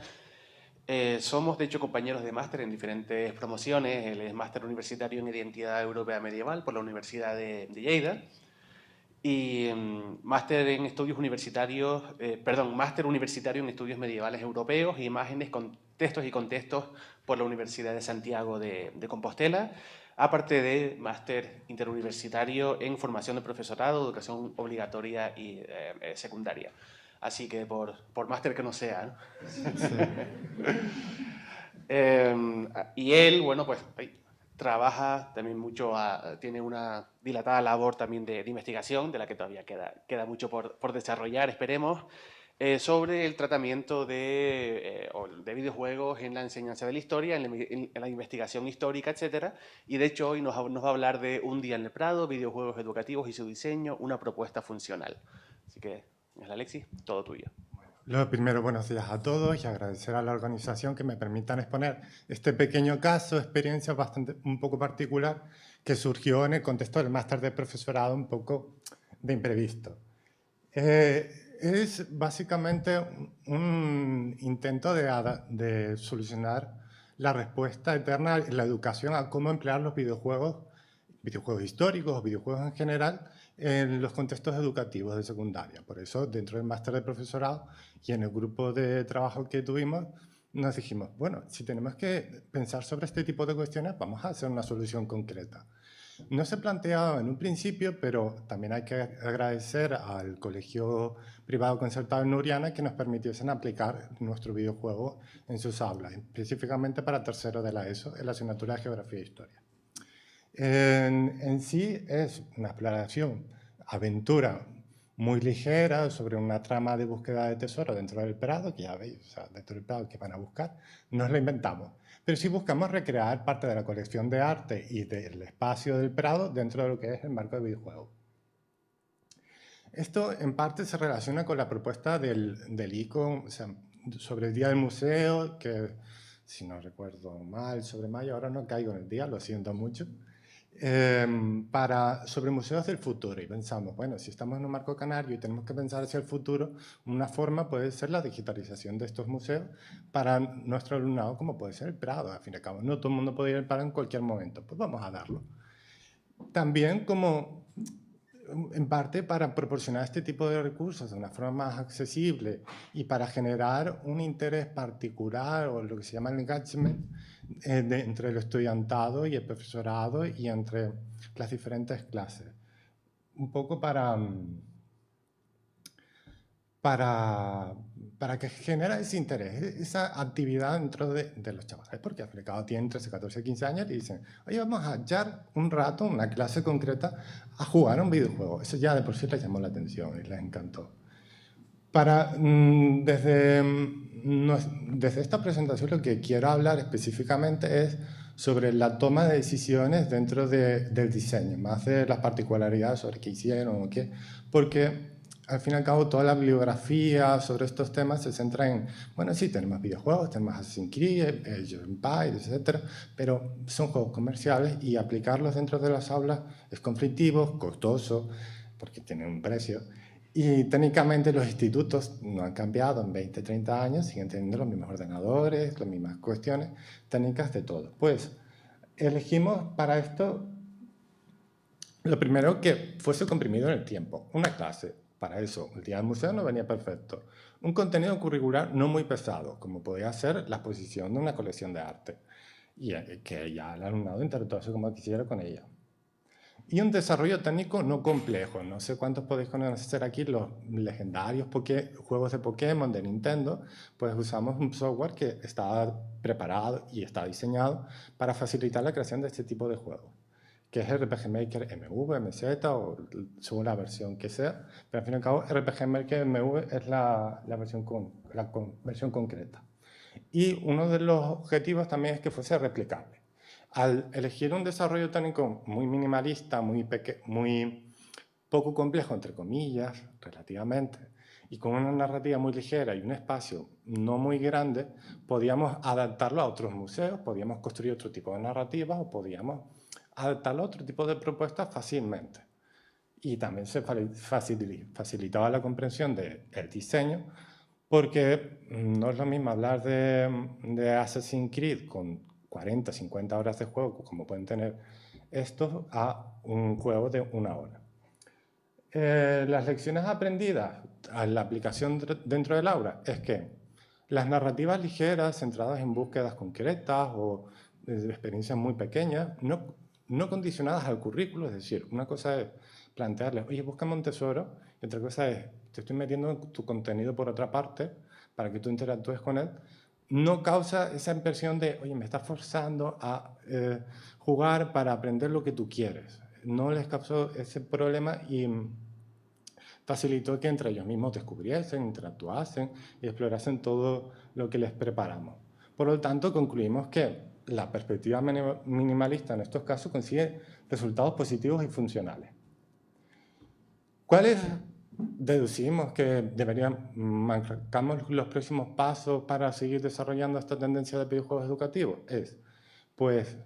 Somos, de hecho, compañeros de máster en diferentes promociones. Él es máster universitario en Identidad Europea Medieval por la Universidad de Lleida y máster universitario en Estudios Medievales Europeos, Imágenes, Textos y Contextos por la Universidad de Santiago de Compostela, aparte de máster interuniversitario en Formación de Profesorado, Educación Obligatoria y Secundaria. Así que por máster que no sea, ¿no? Sí. Y él, bueno, pues trabaja también mucho, tiene una dilatada labor también de investigación, de la que todavía queda mucho por desarrollar, esperemos, sobre el tratamiento de videojuegos en la enseñanza de la historia, en la investigación histórica, etc. Y de hecho hoy nos va a hablar de Un día en el Prado, videojuegos educativos y su diseño, una propuesta funcional. Así que, Alexis, todo tuyo. Lo primero, buenos días a todos y agradecer a la organización que me permitan exponer este pequeño caso, experiencia un poco particular que surgió en el contexto del máster de profesorado un poco de imprevisto. Es básicamente un intento de solucionar la respuesta eterna en la educación a cómo emplear los videojuegos históricos o videojuegos en general en los contextos educativos de secundaria. Por eso, dentro del máster de profesorado y en el grupo de trabajo que tuvimos, nos dijimos, bueno, si tenemos que pensar sobre este tipo de cuestiones, vamos a hacer una solución concreta. No se planteaba en un principio, pero también hay que agradecer al Colegio Privado Concertado en Nuriana que nos permitiesen aplicar nuestro videojuego en sus aulas, específicamente para tercero de la ESO, en la asignatura de Geografía e Historia. En sí es una exploración, aventura muy ligera sobre una trama de búsqueda de tesoro dentro del Prado, que ya veis, o sea, dentro del Prado que van a buscar, nos la inventamos. Pero sí buscamos recrear parte de la colección de arte y del espacio del Prado dentro de lo que es el marco de videojuego. Esto en parte se relaciona con la propuesta del ICO, o sea, sobre el Día del Museo, que si no recuerdo mal, sobre mayo, ahora no caigo en el día, lo siento mucho, sobre museos del futuro. Y pensamos, bueno, si estamos en un marco canario y tenemos que pensar hacia el futuro, una forma puede ser la digitalización de estos museos para nuestro alumnado, como puede ser el Prado. Al fin y al cabo, no todo el mundo puede ir al Prado en cualquier momento, pues vamos a darlo. También como en parte para proporcionar este tipo de recursos de una forma más accesible y para generar un interés particular o lo que se llama el engagement entre el estudiantado y el profesorado y entre las diferentes clases. Un poco para que genera ese interés, esa actividad dentro de los chavales, porque al fin y al cabo tienen 13, 14, 15 años y dicen, oye, vamos a echar un rato, una clase concreta, a jugar a un videojuego. Eso ya de por sí les llamó la atención y les encantó. Desde esta presentación lo que quiero hablar específicamente es sobre la toma de decisiones dentro del diseño, más de las particularidades sobre qué hicieron o qué, porque al fin y al cabo toda la bibliografía sobre estos temas se centra en, bueno, sí, tenemos videojuegos, tenemos Assassin's Creed, Age of Empires, etc., pero son juegos comerciales y aplicarlos dentro de las aulas es conflictivo, costoso, porque tienen un precio. Y técnicamente los institutos no han cambiado en 20, 30 años, siguen teniendo los mismos ordenadores, las mismas cuestiones técnicas de todo. Pues elegimos para esto lo primero que fuese comprimido en el tiempo, una clase. Para eso, el Día del Museo no venía perfecto. Un contenido curricular no muy pesado, como podía ser la exposición de una colección de arte, y que ya el alumnado interactuase como quisiera con ella. Y un desarrollo técnico no complejo. No sé cuántos podéis conocer aquí los legendarios juegos de Pokémon de Nintendo. Pues usamos un software que está preparado y está diseñado para facilitar la creación de este tipo de juegos, que es RPG Maker MV, MZ o según la versión que sea. Pero al fin y al cabo, RPG Maker MV es la versión concreta. Y uno de los objetivos también es que fuese replicable. Al elegir un desarrollo técnico muy minimalista, muy poco complejo, entre comillas, relativamente, y con una narrativa muy ligera y un espacio no muy grande, podíamos adaptarlo a otros museos, podíamos construir otro tipo de narrativas o podíamos adaptarlo a otro tipo de propuestas fácilmente. Y también se facilitaba la comprensión del diseño, porque no es lo mismo hablar de Assassin's Creed con 40, 50 horas de juego, como pueden tener estos, a un juego de 1 hora. Las lecciones aprendidas a la aplicación dentro del aula es que las narrativas ligeras, centradas en búsquedas concretas o de experiencias muy pequeñas, no condicionadas al currículo, es decir, una cosa es plantearles, oye, búscame un tesoro, y otra cosa es, te estoy metiendo tu contenido por otra parte para que tú interactúes con él, no causa esa impresión de, oye, me estás forzando a jugar para aprender lo que tú quieres. No les causó ese problema y facilitó que entre ellos mismos descubriesen, interactuasen y explorasen todo lo que les preparamos. Por lo tanto, concluimos que la perspectiva minimalista en estos casos consigue resultados positivos y funcionales. ¿Cuáles deducimos que marcamos los próximos pasos para seguir desarrollando esta tendencia de videojuegos educativos? Pues,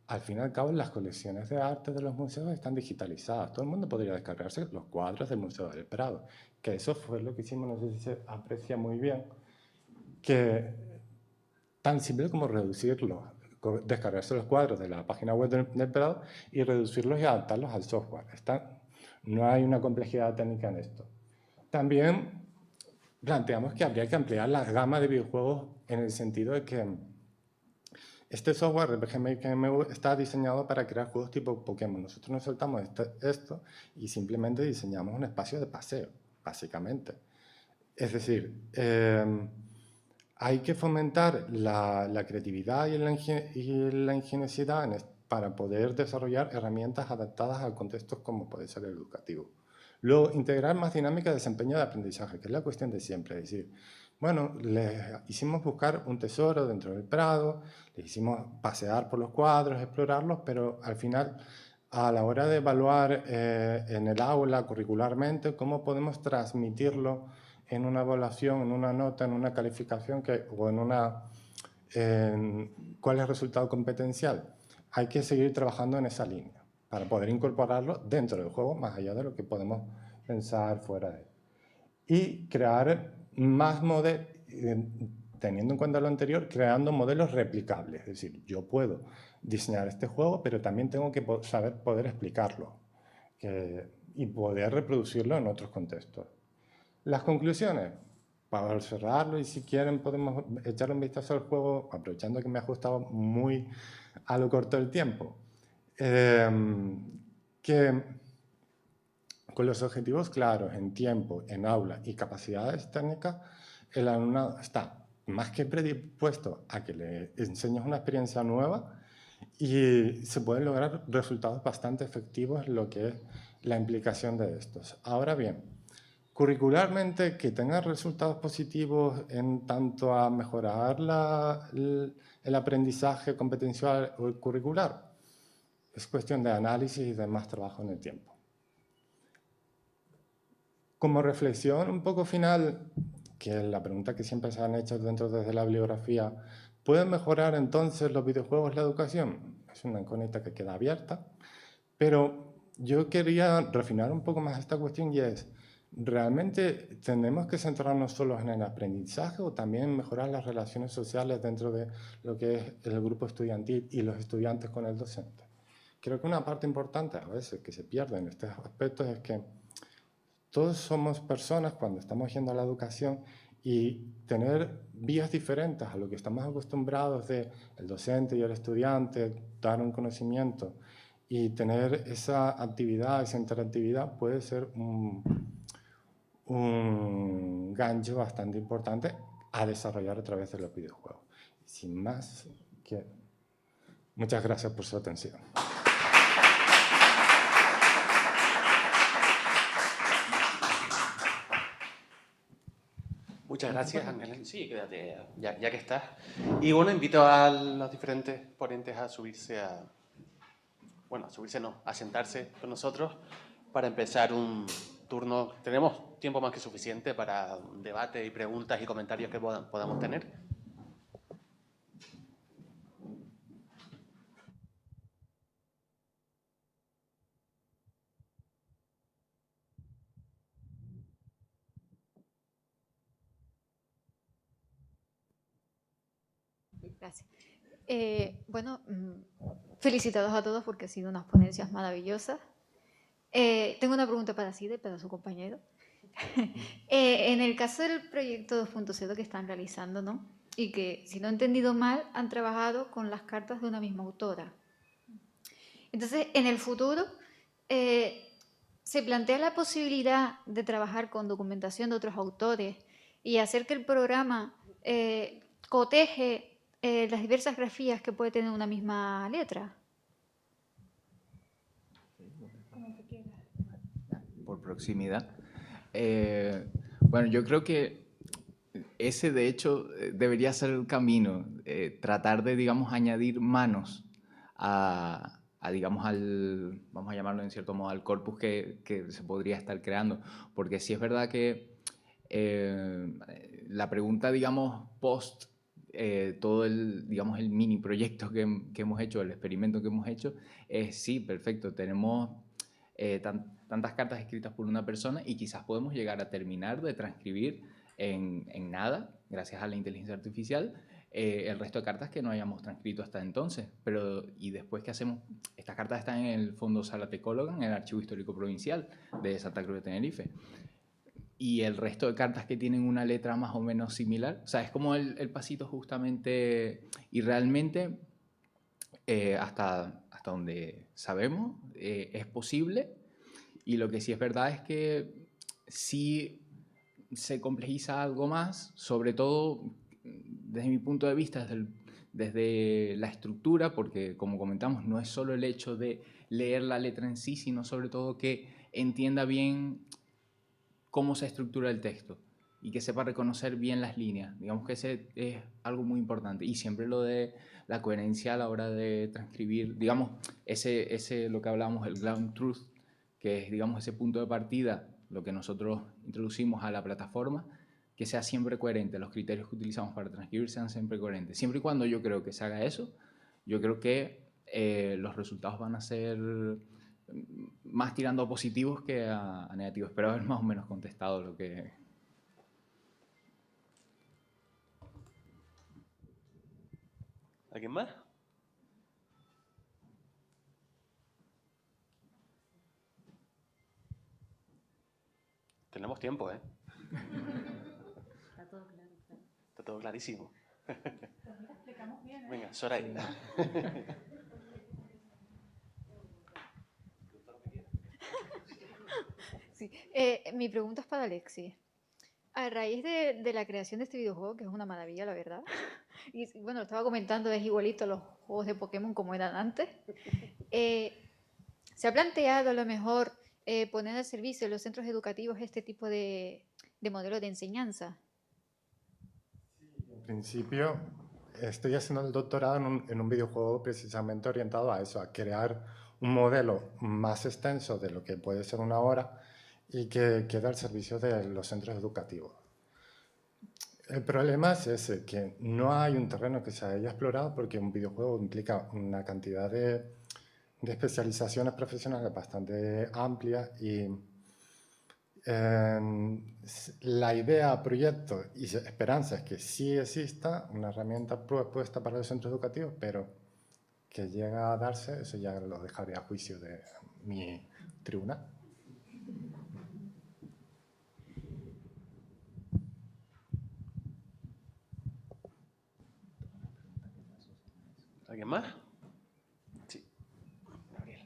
al fin y al cabo, las colecciones de arte de los museos están digitalizadas. Todo el mundo podría descargarse los cuadros del Museo del Prado, que eso fue lo que hicimos, no sé si se aprecia muy bien, que tan simple como reducirlos, descargarse los cuadros de la página web del Prado y reducirlos y adaptarlos al software. No hay una complejidad técnica en esto. También planteamos que habría que ampliar la gama de videojuegos en el sentido de que este software RPG Maker MV está diseñado para crear juegos tipo Pokémon. Nosotros nos saltamos esto y simplemente diseñamos un espacio de paseo, básicamente. Es decir, hay que fomentar la creatividad y la ingeniosidad para poder desarrollar herramientas adaptadas a contextos como puede ser el educativo. Luego, integrar más dinámica de desempeño de aprendizaje, que es la cuestión de siempre. Es decir, bueno, les hicimos buscar un tesoro dentro del prado, les hicimos pasear por los cuadros, explorarlos, pero al final, a la hora de evaluar en el aula, curricularmente, cómo podemos transmitirlo en una evaluación, en una nota, en una calificación o en una... ¿cuál es el resultado competencial? Hay que seguir trabajando en esa línea para poder incorporarlo dentro del juego, más allá de lo que podemos pensar fuera de él. Y crear más modelos, teniendo en cuenta lo anterior, creando modelos replicables. Es decir, yo puedo diseñar este juego, pero también tengo que saber poder explicarlo y poder reproducirlo en otros contextos. Las conclusiones, para cerrarlo, y si quieren podemos echarle un vistazo al juego, aprovechando que me ha ajustado muy a lo corto del tiempo. Que con los objetivos claros en tiempo, en aula y capacidades técnicas, el alumnado está más que predispuesto a que le enseñes una experiencia nueva y se pueden lograr resultados bastante efectivos en lo que es la implicación de estos. Ahora bien, curricularmente, que tenga resultados positivos en tanto a mejorar el aprendizaje competencial o curricular, es cuestión de análisis y de más trabajo en el tiempo. Como reflexión un poco final, que es la pregunta que siempre se han hecho dentro de la bibliografía, ¿pueden mejorar entonces los videojuegos la educación? Es una incógnita que queda abierta, pero yo quería refinar un poco más esta cuestión y es, ¿realmente tenemos que centrarnos solo en el aprendizaje o también mejorar las relaciones sociales dentro de lo que es el grupo estudiantil y los estudiantes con el docente? Creo que una parte importante a veces que se pierde en estos aspectos es que todos somos personas cuando estamos yendo a la educación y tener vías diferentes a lo que estamos acostumbrados de el docente y el estudiante, dar un conocimiento y tener esa actividad, esa interactividad puede ser un gancho bastante importante a desarrollar a través de los videojuegos. Sin más, muchas gracias por su atención. Muchas gracias, Ángel. Sí, quédate, ya que estás. Y bueno, invito a los diferentes ponentes a subirse a sentarse con nosotros para empezar un turno. Tenemos tiempo más que suficiente para un debate y preguntas y comentarios que podamos tener. Gracias. Bueno, felicitados a todos porque han sido unas ponencias maravillosas. Tengo una pregunta para Cide, para su compañero. En el caso del proyecto 2.0 que están realizando, ¿no? Y que, si no he entendido mal, han trabajado con las cartas de una misma autora. Entonces, en el futuro, ¿se plantea la posibilidad de trabajar con documentación de otros autores y hacer que el programa coteje las diversas grafías que puede tener una misma letra? Por proximidad. Bueno, yo creo que ese, de hecho, debería ser el camino. Tratar de, digamos, añadir manos digamos, vamos a llamarlo en cierto modo, al corpus que se podría estar creando. Porque sí es verdad que la pregunta, digamos, post todo digamos, el mini proyecto que hemos hecho, el experimento que hemos hecho, es sí, perfecto, tenemos tantas cartas escritas por una persona y quizás podemos llegar a terminar de transcribir en nada, gracias a la inteligencia artificial, el resto de cartas que no hayamos transcrito hasta entonces. Y después, ¿qué hacemos? Estas cartas están en el Fondo Zárate Cólogan, en el Archivo Histórico Provincial de Santa Cruz de Tenerife. Y el resto de cartas que tienen una letra más o menos similar, o sea, es como el pasito justamente, y realmente hasta donde sabemos es posible, y lo que sí es verdad es que sí se complejiza algo más, sobre todo desde mi punto de vista, desde la estructura, porque como comentamos, no es solo el hecho de leer la letra en sí, sino sobre todo que entienda bien cómo se estructura el texto y que sepa reconocer bien las líneas. Digamos que ese es algo muy importante. Y siempre lo de la coherencia a la hora de transcribir, digamos, lo que hablábamos, el ground truth, que es, digamos, ese punto de partida, lo que nosotros introducimos a la plataforma, que sea siempre coherente, los criterios que utilizamos para transcribir sean siempre coherentes. Siempre y cuando yo creo que se haga eso, yo creo que los resultados van a ser más tirando a positivos que a negativos. Espero haber más o menos contestado lo que... ¿Alguien más? Tenemos tiempo, ¿eh? Está todo claro. Está todo clarísimo. Pues mira, explicamos bien, ¿eh? Venga, Soraya. Sí. Mi pregunta es para Alexis. A raíz de la creación de este videojuego, que es una maravilla, la verdad, y bueno, lo estaba comentando, es igualito a los juegos de Pokémon como eran antes, ¿se ha planteado a lo mejor poner al servicio de los centros educativos este tipo de modelo de enseñanza? En principio, estoy haciendo el doctorado en un videojuego precisamente orientado a eso, a crear un modelo más extenso de lo que puede ser una hora y que quede al servicio de los centros educativos. El problema es ese, que no hay un terreno que se haya explorado porque un videojuego implica una cantidad de especializaciones profesionales bastante amplia y la idea, proyecto y esperanza es que sí exista una herramienta propuesta para los centros educativos, pero que llega a darse, eso ya lo dejaré a juicio de mi tribunal. ¿Alguien más? Sí. Gabriel.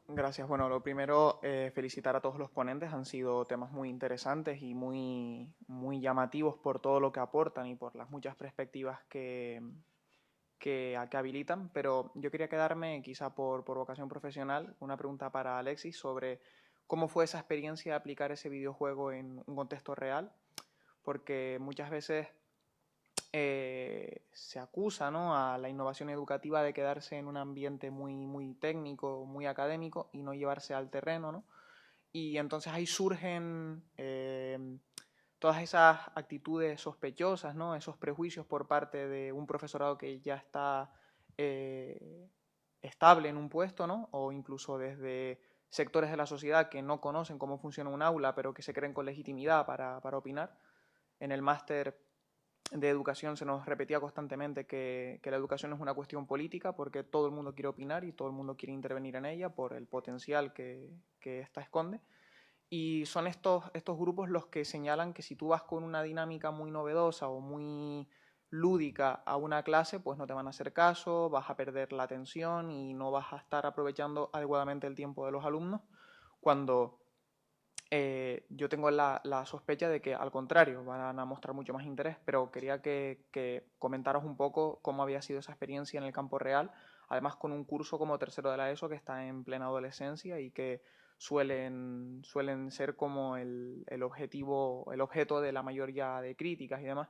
Gracias. Bueno, lo primero, felicitar a todos los ponentes. Han sido temas muy interesantes y muy llamativos por todo lo que aportan y por las muchas perspectivas que habilitan. Pero yo quería quedarme, quizá por vocación profesional, una pregunta para Alexis sobre cómo fue esa experiencia de aplicar ese videojuego en un contexto real, porque muchas veces se acusa, ¿no?, a la innovación educativa de quedarse en un ambiente muy técnico, muy académico y no llevarse al terreno, ¿no? Y entonces ahí surgen todas esas actitudes sospechosas, ¿no?, esos prejuicios por parte de un profesorado que ya está estable en un puesto, ¿no?, o incluso desde sectores de la sociedad que no conocen cómo funciona un aula, pero que se creen con legitimidad para opinar. En el máster de educación se nos repetía constantemente que la educación es una cuestión política porque todo el mundo quiere opinar y todo el mundo quiere intervenir en ella por el potencial que ésta esconde. Y son estos grupos los que señalan que si tú vas con una dinámica muy novedosa o muy lúdica a una clase, pues no te van a hacer caso, vas a perder la atención y no vas a estar aprovechando adecuadamente el tiempo de los alumnos, cuando yo tengo la sospecha de que al contrario van a mostrar mucho más interés, pero quería que comentaras un poco cómo había sido esa experiencia en el campo real, además con un curso como tercero de la ESO que está en plena adolescencia y que suelen ser como el objeto de la mayoría de críticas y demás,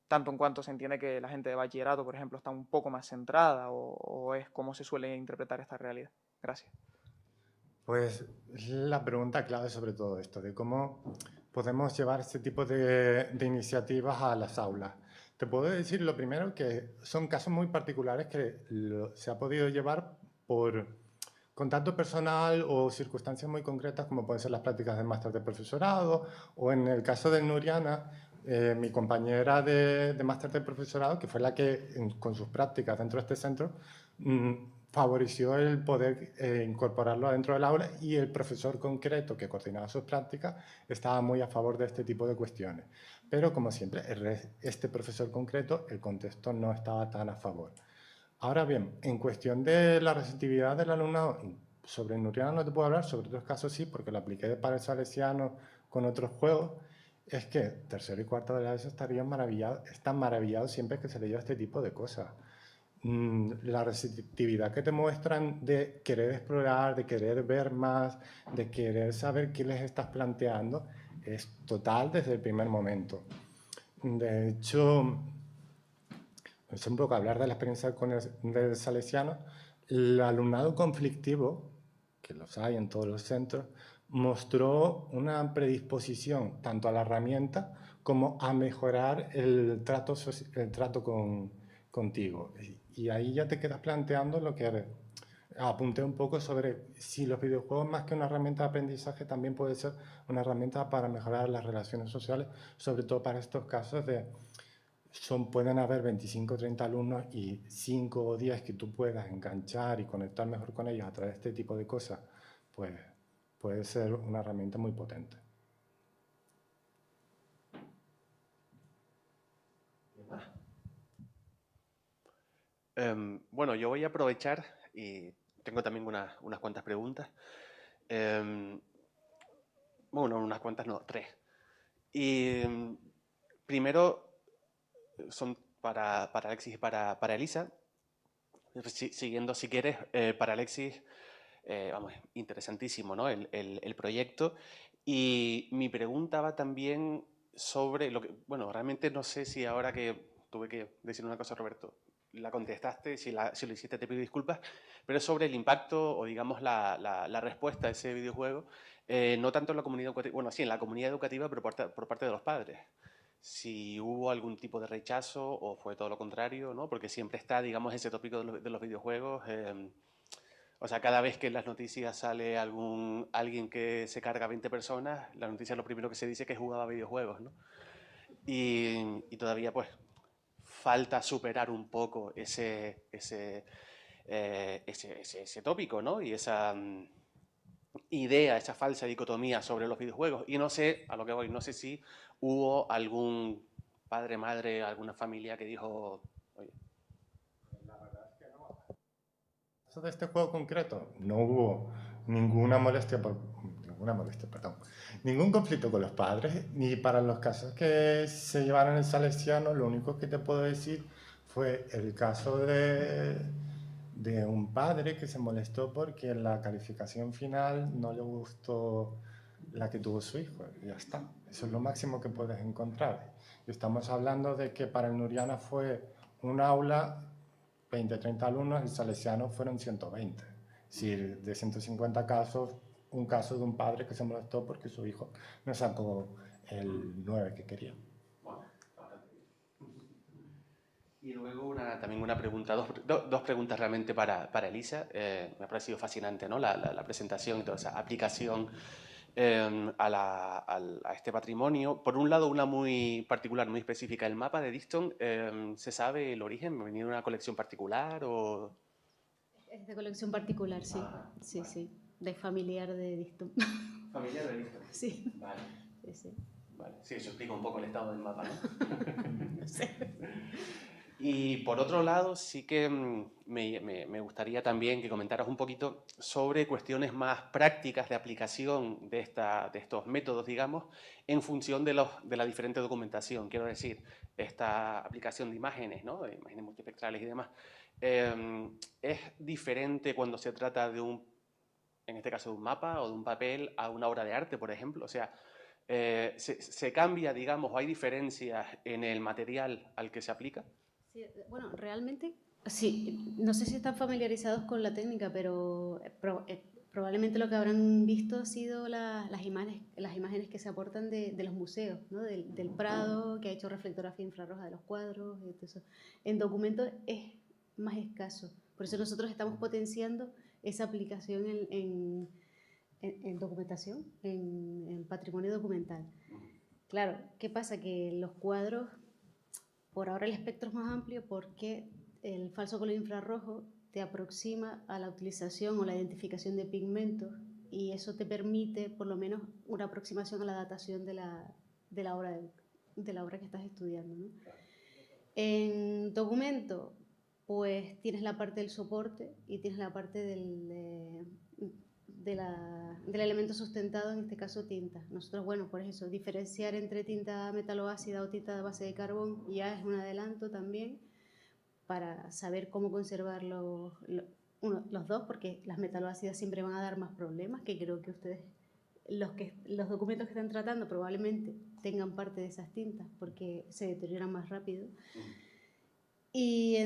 tanto en cuanto se entiende que la gente de bachillerato, por ejemplo, está un poco más centrada o es cómo se suele interpretar esta realidad. Gracias. Pues la pregunta clave sobre todo esto, de cómo podemos llevar este tipo de iniciativas a las aulas. Te puedo decir lo primero que son casos muy particulares que se ha podido llevar por contacto personal o circunstancias muy concretas como pueden ser las prácticas del máster de profesorado o en el caso de Nuriana, mi compañera de máster de profesorado, que fue la que con sus prácticas dentro de este centro favoreció el poder incorporarlo adentro del aula y el profesor concreto que coordinaba sus prácticas estaba muy a favor de este tipo de cuestiones. Pero como siempre, este profesor concreto, el contexto no estaba tan a favor. Ahora bien, en cuestión de la receptividad del alumnado, sobre Nuriana no te puedo hablar, sobre otros casos sí, porque lo apliqué para el salesiano con otros juegos es que tercero y cuarto de la ESO están maravillados siempre que se le lleva este tipo de cosas. La receptividad que te muestran de querer explorar, de querer ver más, de querer saber qué les estás planteando, es total desde el primer momento. De hecho, es un poco hablar de la experiencia del Salesiano. El alumnado conflictivo, que los hay en todos los centros, mostró una predisposición tanto a la herramienta como a mejorar el trato contigo. Y ahí ya te quedas planteando lo que apunté un poco sobre si los videojuegos, más que una herramienta de aprendizaje, también puede ser una herramienta para mejorar las relaciones sociales, sobre todo para estos casos de pueden haber 25 o 30 alumnos y 5 o 10 que tú puedas enganchar y conectar mejor con ellos a través de este tipo de cosas, pues puede ser una herramienta muy potente. Bueno, yo voy a aprovechar y tengo también unas cuantas preguntas. Bueno, unas cuantas no, 3. Y primero son para Alexis y para Elisa. Siguiendo, si quieres, para Alexis, vamos, interesantísimo, ¿no? El proyecto. Y mi pregunta va también sobre lo que, bueno, realmente no sé si ahora que tuve que decir una cosa, Roberto, la contestaste, si lo hiciste te pido disculpas, pero es sobre el impacto o digamos la respuesta a ese videojuego, no tanto en la comunidad educativa, bueno, sí, en la comunidad educativa, pero por parte de los padres. Si hubo algún tipo de rechazo o fue todo lo contrario, ¿no? Porque siempre está, digamos, ese tópico de los videojuegos. O sea, cada vez que en las noticias sale alguien que se carga a 20 personas, la noticia lo primero que se dice es que jugaba videojuegos, ¿no? Y todavía, pues, falta superar un poco ese tópico, ¿no? Y esa idea, esa falsa dicotomía sobre los videojuegos. Y no sé, a lo que voy, no sé si hubo algún padre, madre, alguna familia que dijo, oye, De este juego concreto no hubo ninguna molestia, perdón, ningún conflicto con los padres, ni para los casos que se llevaron el Salesiano. Lo único que te puedo decir fue el caso de un padre que se molestó porque en la calificación final no le gustó la que tuvo su hijo. Y ya está. Eso es lo máximo que puedes encontrar. Y estamos hablando de que para el Nuriana fue un aula 20, 30 alumnos, el Salesiano fueron 120. Es decir, de 150 casos, un caso de un padre que se molestó porque su hijo no sacó el 9 que quería. Y luego también una pregunta, dos preguntas realmente para Elisa. Me ha parecido fascinante, ¿no? La presentación y toda esa aplicación a este patrimonio. Por un lado, una muy particular, muy específica. El mapa de Diston, ¿se sabe el origen? ¿Venía de una colección particular o...? Es de colección particular, sí. Sí, vale. sí. De familiar de Diston. ¿Familiar de Diston? Sí. Vale. Sí, sí. Vale. Sí, eso explica un poco el estado del mapa, ¿no? No sé. Y por otro lado, sí que me gustaría también que comentaras un poquito sobre cuestiones más prácticas de aplicación de estos métodos, digamos, en función de la diferente documentación. Quiero decir, esta aplicación de imágenes, ¿no? De imágenes multispectrales y demás, es diferente cuando se trata en este caso, de un mapa o de un papel a una obra de arte, por ejemplo. O sea, se cambia, digamos, o hay diferencias en el material al que se aplica. Sí, bueno, realmente, sí, no sé si están familiarizados con la técnica, pero probablemente lo que habrán visto ha sido las imágenes que se aportan de los museos, ¿no? Del Prado, que ha hecho reflectografía infrarroja de los cuadros. Entonces, en documentos es más escaso. Por eso nosotros estamos potenciando esa aplicación en documentación, en patrimonio documental. Claro, ¿qué pasa? Que los cuadros, por ahora el espectro es más amplio porque el falso color infrarrojo te aproxima a la utilización o la identificación de pigmentos y eso te permite por lo menos una aproximación a la datación de la obra que estás estudiando, ¿no? En documento, pues tienes la parte del soporte y tienes la parte del elemento sustentado, en este caso tinta. Nosotros, bueno, por eso, diferenciar entre tinta metaloácida o tinta de base de carbón ya es un adelanto también para saber cómo conservar los dos, porque las metaloácidas siempre van a dar más problemas, que creo que ustedes, los documentos que están tratando probablemente tengan parte de esas tintas, porque se deterioran más rápido. Y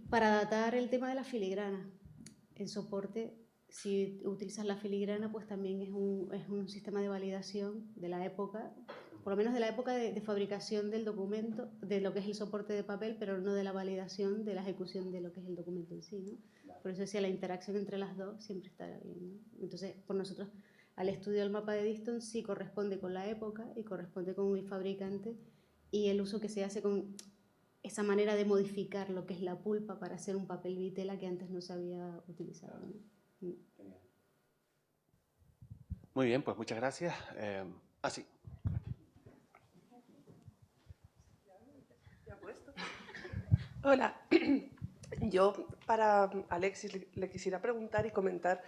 para datar el tema de la filigrana, en soporte, si utilizas la filigrana, pues también es un sistema de validación de la época, por lo menos de la época de fabricación del documento, de lo que es el soporte de papel, pero no de la validación de la ejecución de lo que es el documento en sí, ¿no? Por eso decía, la interacción entre las dos siempre está bien, ¿no? Entonces, por nosotros, al estudio del mapa de Dixon sí corresponde con la época y corresponde con el fabricante y el uso que se hace con esa manera de modificar lo que es la pulpa para hacer un papel vitela que antes no se había utilizado, ¿no? Muy bien, pues muchas gracias. Sí. Hola, yo para Alexis le quisiera preguntar y comentar,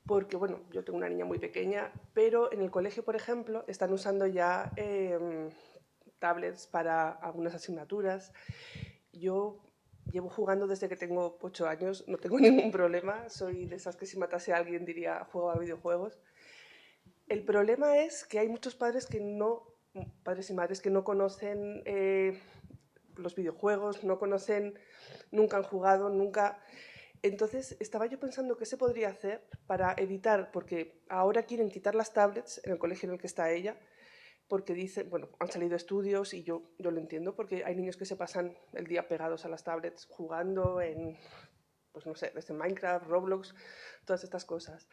porque bueno, yo tengo una niña muy pequeña, pero en el colegio, por ejemplo, están usando ya tablets para algunas asignaturas. Yo llevo jugando desde que tengo 8 años, no tengo ningún problema, soy de esas que si matase a alguien diría juego a videojuegos. El problema es que hay muchos padres y madres que no conocen los videojuegos, no conocen, nunca han jugado, nunca... Entonces, estaba yo pensando qué se podría hacer para evitar, porque ahora quieren quitar las tablets en el colegio en el que está ella, porque dicen, bueno, han salido estudios y yo lo entiendo, porque hay niños que se pasan el día pegados a las tablets jugando en, pues no sé, desde Minecraft, Roblox, todas estas cosas.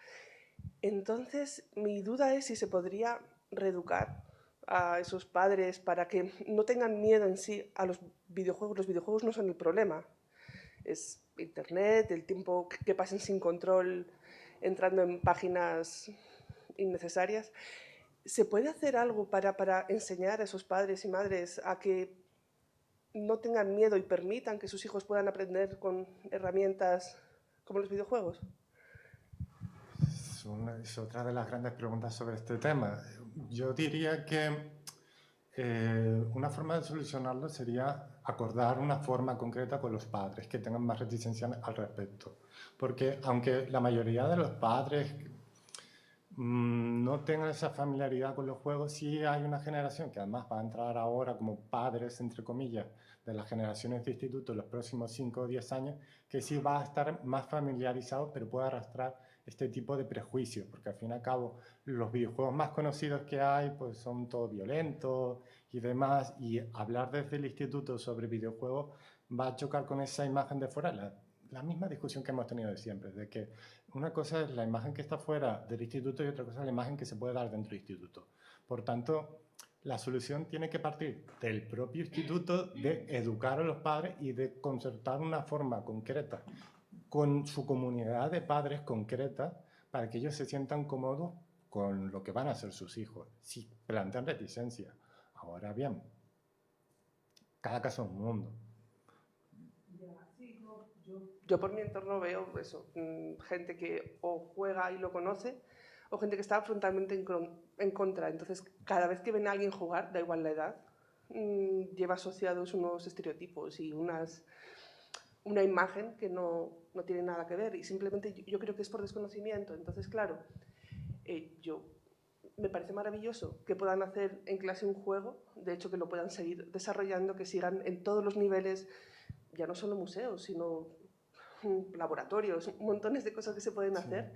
Entonces, mi duda es si se podría reeducar a esos padres para que no tengan miedo en sí a los videojuegos. Los videojuegos no son el problema, es internet, el tiempo que pasen sin control entrando en páginas innecesarias. ¿Se puede hacer algo para enseñar a esos padres y madres a que no tengan miedo y permitan que sus hijos puedan aprender con herramientas como los videojuegos? Es otra de las grandes preguntas sobre este tema. Yo diría que una forma de solucionarlo sería acordar una forma concreta con los padres que tengan más reticencia al respecto. Porque aunque la mayoría de los padres no tengan esa familiaridad con los juegos, sí hay una generación que además va a entrar ahora como padres, entre comillas, de las generaciones de instituto los próximos 5 o 10 años, que sí va a estar más familiarizado, pero puede arrastrar este tipo de prejuicios, porque al fin y al cabo los videojuegos más conocidos que hay pues son todos violentos y demás, y hablar desde el instituto sobre videojuegos va a chocar con esa imagen de fuera, la misma discusión que hemos tenido de siempre, de que una cosa es la imagen que está fuera del instituto y otra cosa es la imagen que se puede dar dentro del instituto. Por tanto, la solución tiene que partir del propio instituto de educar a los padres y de concertar una forma concreta con su comunidad de padres concreta para que ellos se sientan cómodos con lo que van a hacer sus hijos, si plantean reticencia. Ahora bien, cada caso es un mundo. Yo por mi entorno veo eso, gente que o juega y lo conoce, o gente que está frontalmente en contra. Entonces, cada vez que ven a alguien jugar, da igual la edad, lleva asociados unos estereotipos y una imagen que no tiene nada que ver. Y simplemente yo creo que es por desconocimiento. Entonces, claro, me parece maravilloso que puedan hacer en clase un juego, de hecho que lo puedan seguir desarrollando, que sigan en todos los niveles, ya no solo museos, sino laboratorios, montones de cosas que se pueden hacer,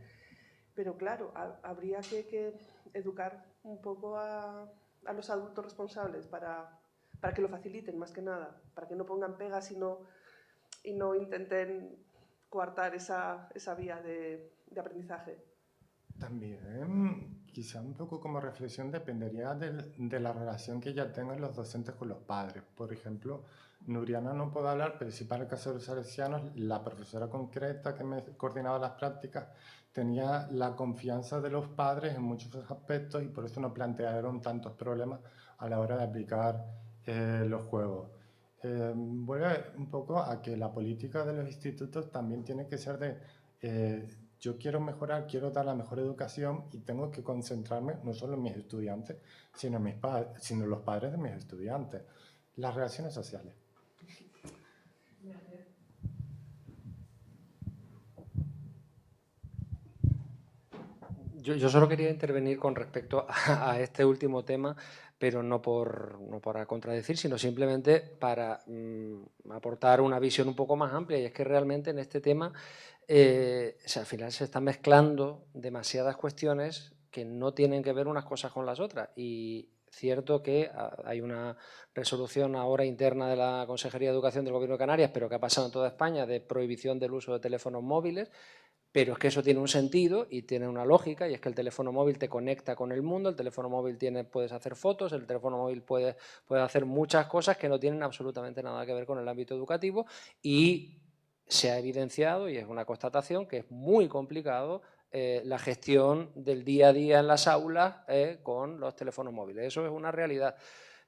pero claro, habría que educar un poco a los adultos responsables para que lo faciliten más que nada, para que no pongan pegas y no intenten coartar esa vía de aprendizaje. También, quizá un poco como reflexión, dependería de la relación que ya tengan los docentes con los padres. Por ejemplo, Nuriana no puedo hablar, pero sí para el caso de los salesianos, la profesora concreta que me coordinaba las prácticas tenía la confianza de los padres en muchos aspectos y por eso no plantearon tantos problemas a la hora de aplicar los juegos. Vuelve un poco a que la política de los institutos también tiene que ser de Yo quiero mejorar, quiero dar la mejor educación y tengo que concentrarme no solo en mis estudiantes, sino en los padres de mis estudiantes. Las relaciones sociales. Yo solo quería intervenir con respecto a este último tema, pero no para contradecir, sino simplemente para aportar una visión un poco más amplia. Y es que realmente en este tema, al final se están mezclando demasiadas cuestiones que no tienen que ver unas cosas con las otras. Y cierto que hay una resolución ahora interna de la Consejería de Educación del Gobierno de Canarias, pero que ha pasado en toda España, de prohibición del uso de teléfonos móviles. Pero es que eso tiene un sentido y tiene una lógica, y es que el teléfono móvil te conecta con el mundo, el teléfono móvil puedes hacer fotos, el teléfono móvil puede hacer muchas cosas que no tienen absolutamente nada que ver con el ámbito educativo, y se ha evidenciado, y es una constatación, que es muy complicado la gestión del día a día en las aulas con los teléfonos móviles. Eso es una realidad.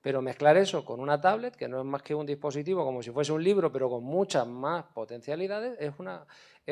Pero mezclar eso con una tablet, que no es más que un dispositivo como si fuese un libro, pero con muchas más potencialidades, es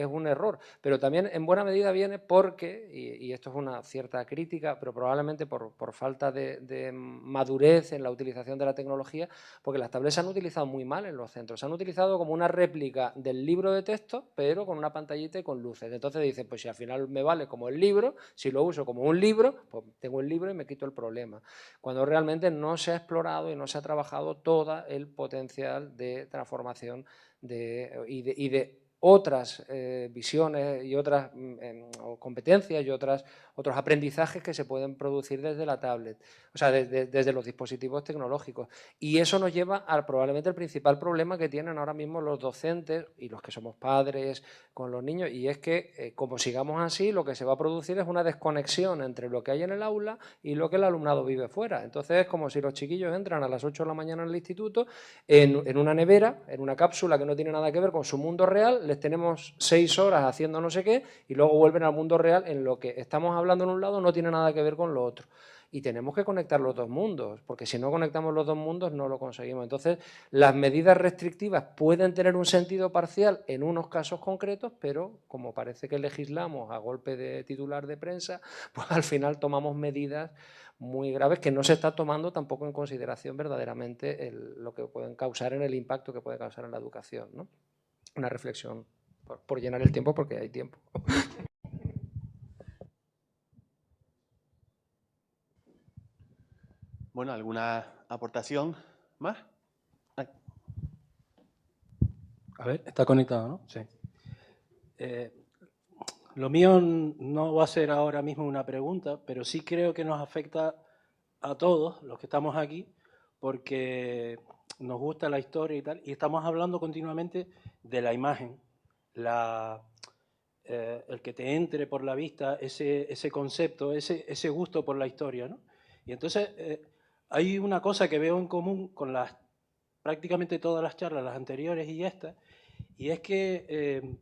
un error. Pero también en buena medida viene porque, y esto es una cierta crítica, pero probablemente por falta de madurez en la utilización de la tecnología, porque las tablets se han utilizado muy mal en los centros. Se han utilizado como una réplica del libro de texto, pero con una pantallita y con luces. Entonces dicen, pues si al final me vale como el libro, si lo uso como un libro, pues tengo el libro y me quito el problema. Cuando realmente no se ha explorado y no se ha trabajado todo el potencial de transformación y de otras visiones y otras competencias y otros aprendizajes que se pueden producir desde la tablet, o sea, desde los dispositivos tecnológicos. Y eso nos lleva a probablemente el principal problema que tienen ahora mismo los docentes y los que somos padres con los niños, y es que como sigamos así, lo que se va a producir es una desconexión entre lo que hay en el aula y lo que el alumnado vive fuera. Entonces es como si los chiquillos entran a las 8 de la mañana en el instituto en una nevera, en una cápsula que no tiene nada que ver con su mundo real, les tenemos 6 horas haciendo no sé qué y luego vuelven al mundo real en lo que estamos hablando en un lado no tiene nada que ver con lo otro. Y tenemos que conectar los dos mundos, porque si no conectamos los dos mundos no lo conseguimos. Entonces, las medidas restrictivas pueden tener un sentido parcial en unos casos concretos, pero como parece que legislamos a golpe de titular de prensa, pues al final tomamos medidas muy graves que no se está tomando tampoco en consideración verdaderamente lo que pueden causar en el impacto que puede causar en la educación, ¿no? Una reflexión por llenar el tiempo, porque hay tiempo. Bueno, ¿alguna aportación más? A ver, está conectado, ¿no? Sí. Lo mío no va a ser ahora mismo una pregunta, pero sí creo que nos afecta a todos los que estamos aquí, porque nos gusta la historia y tal, y estamos hablando continuamente de la imagen, el que te entre por la vista ese concepto, ese gusto por la historia, ¿no? Y entonces hay una cosa que veo en común con prácticamente todas las charlas, las anteriores y esta, y es que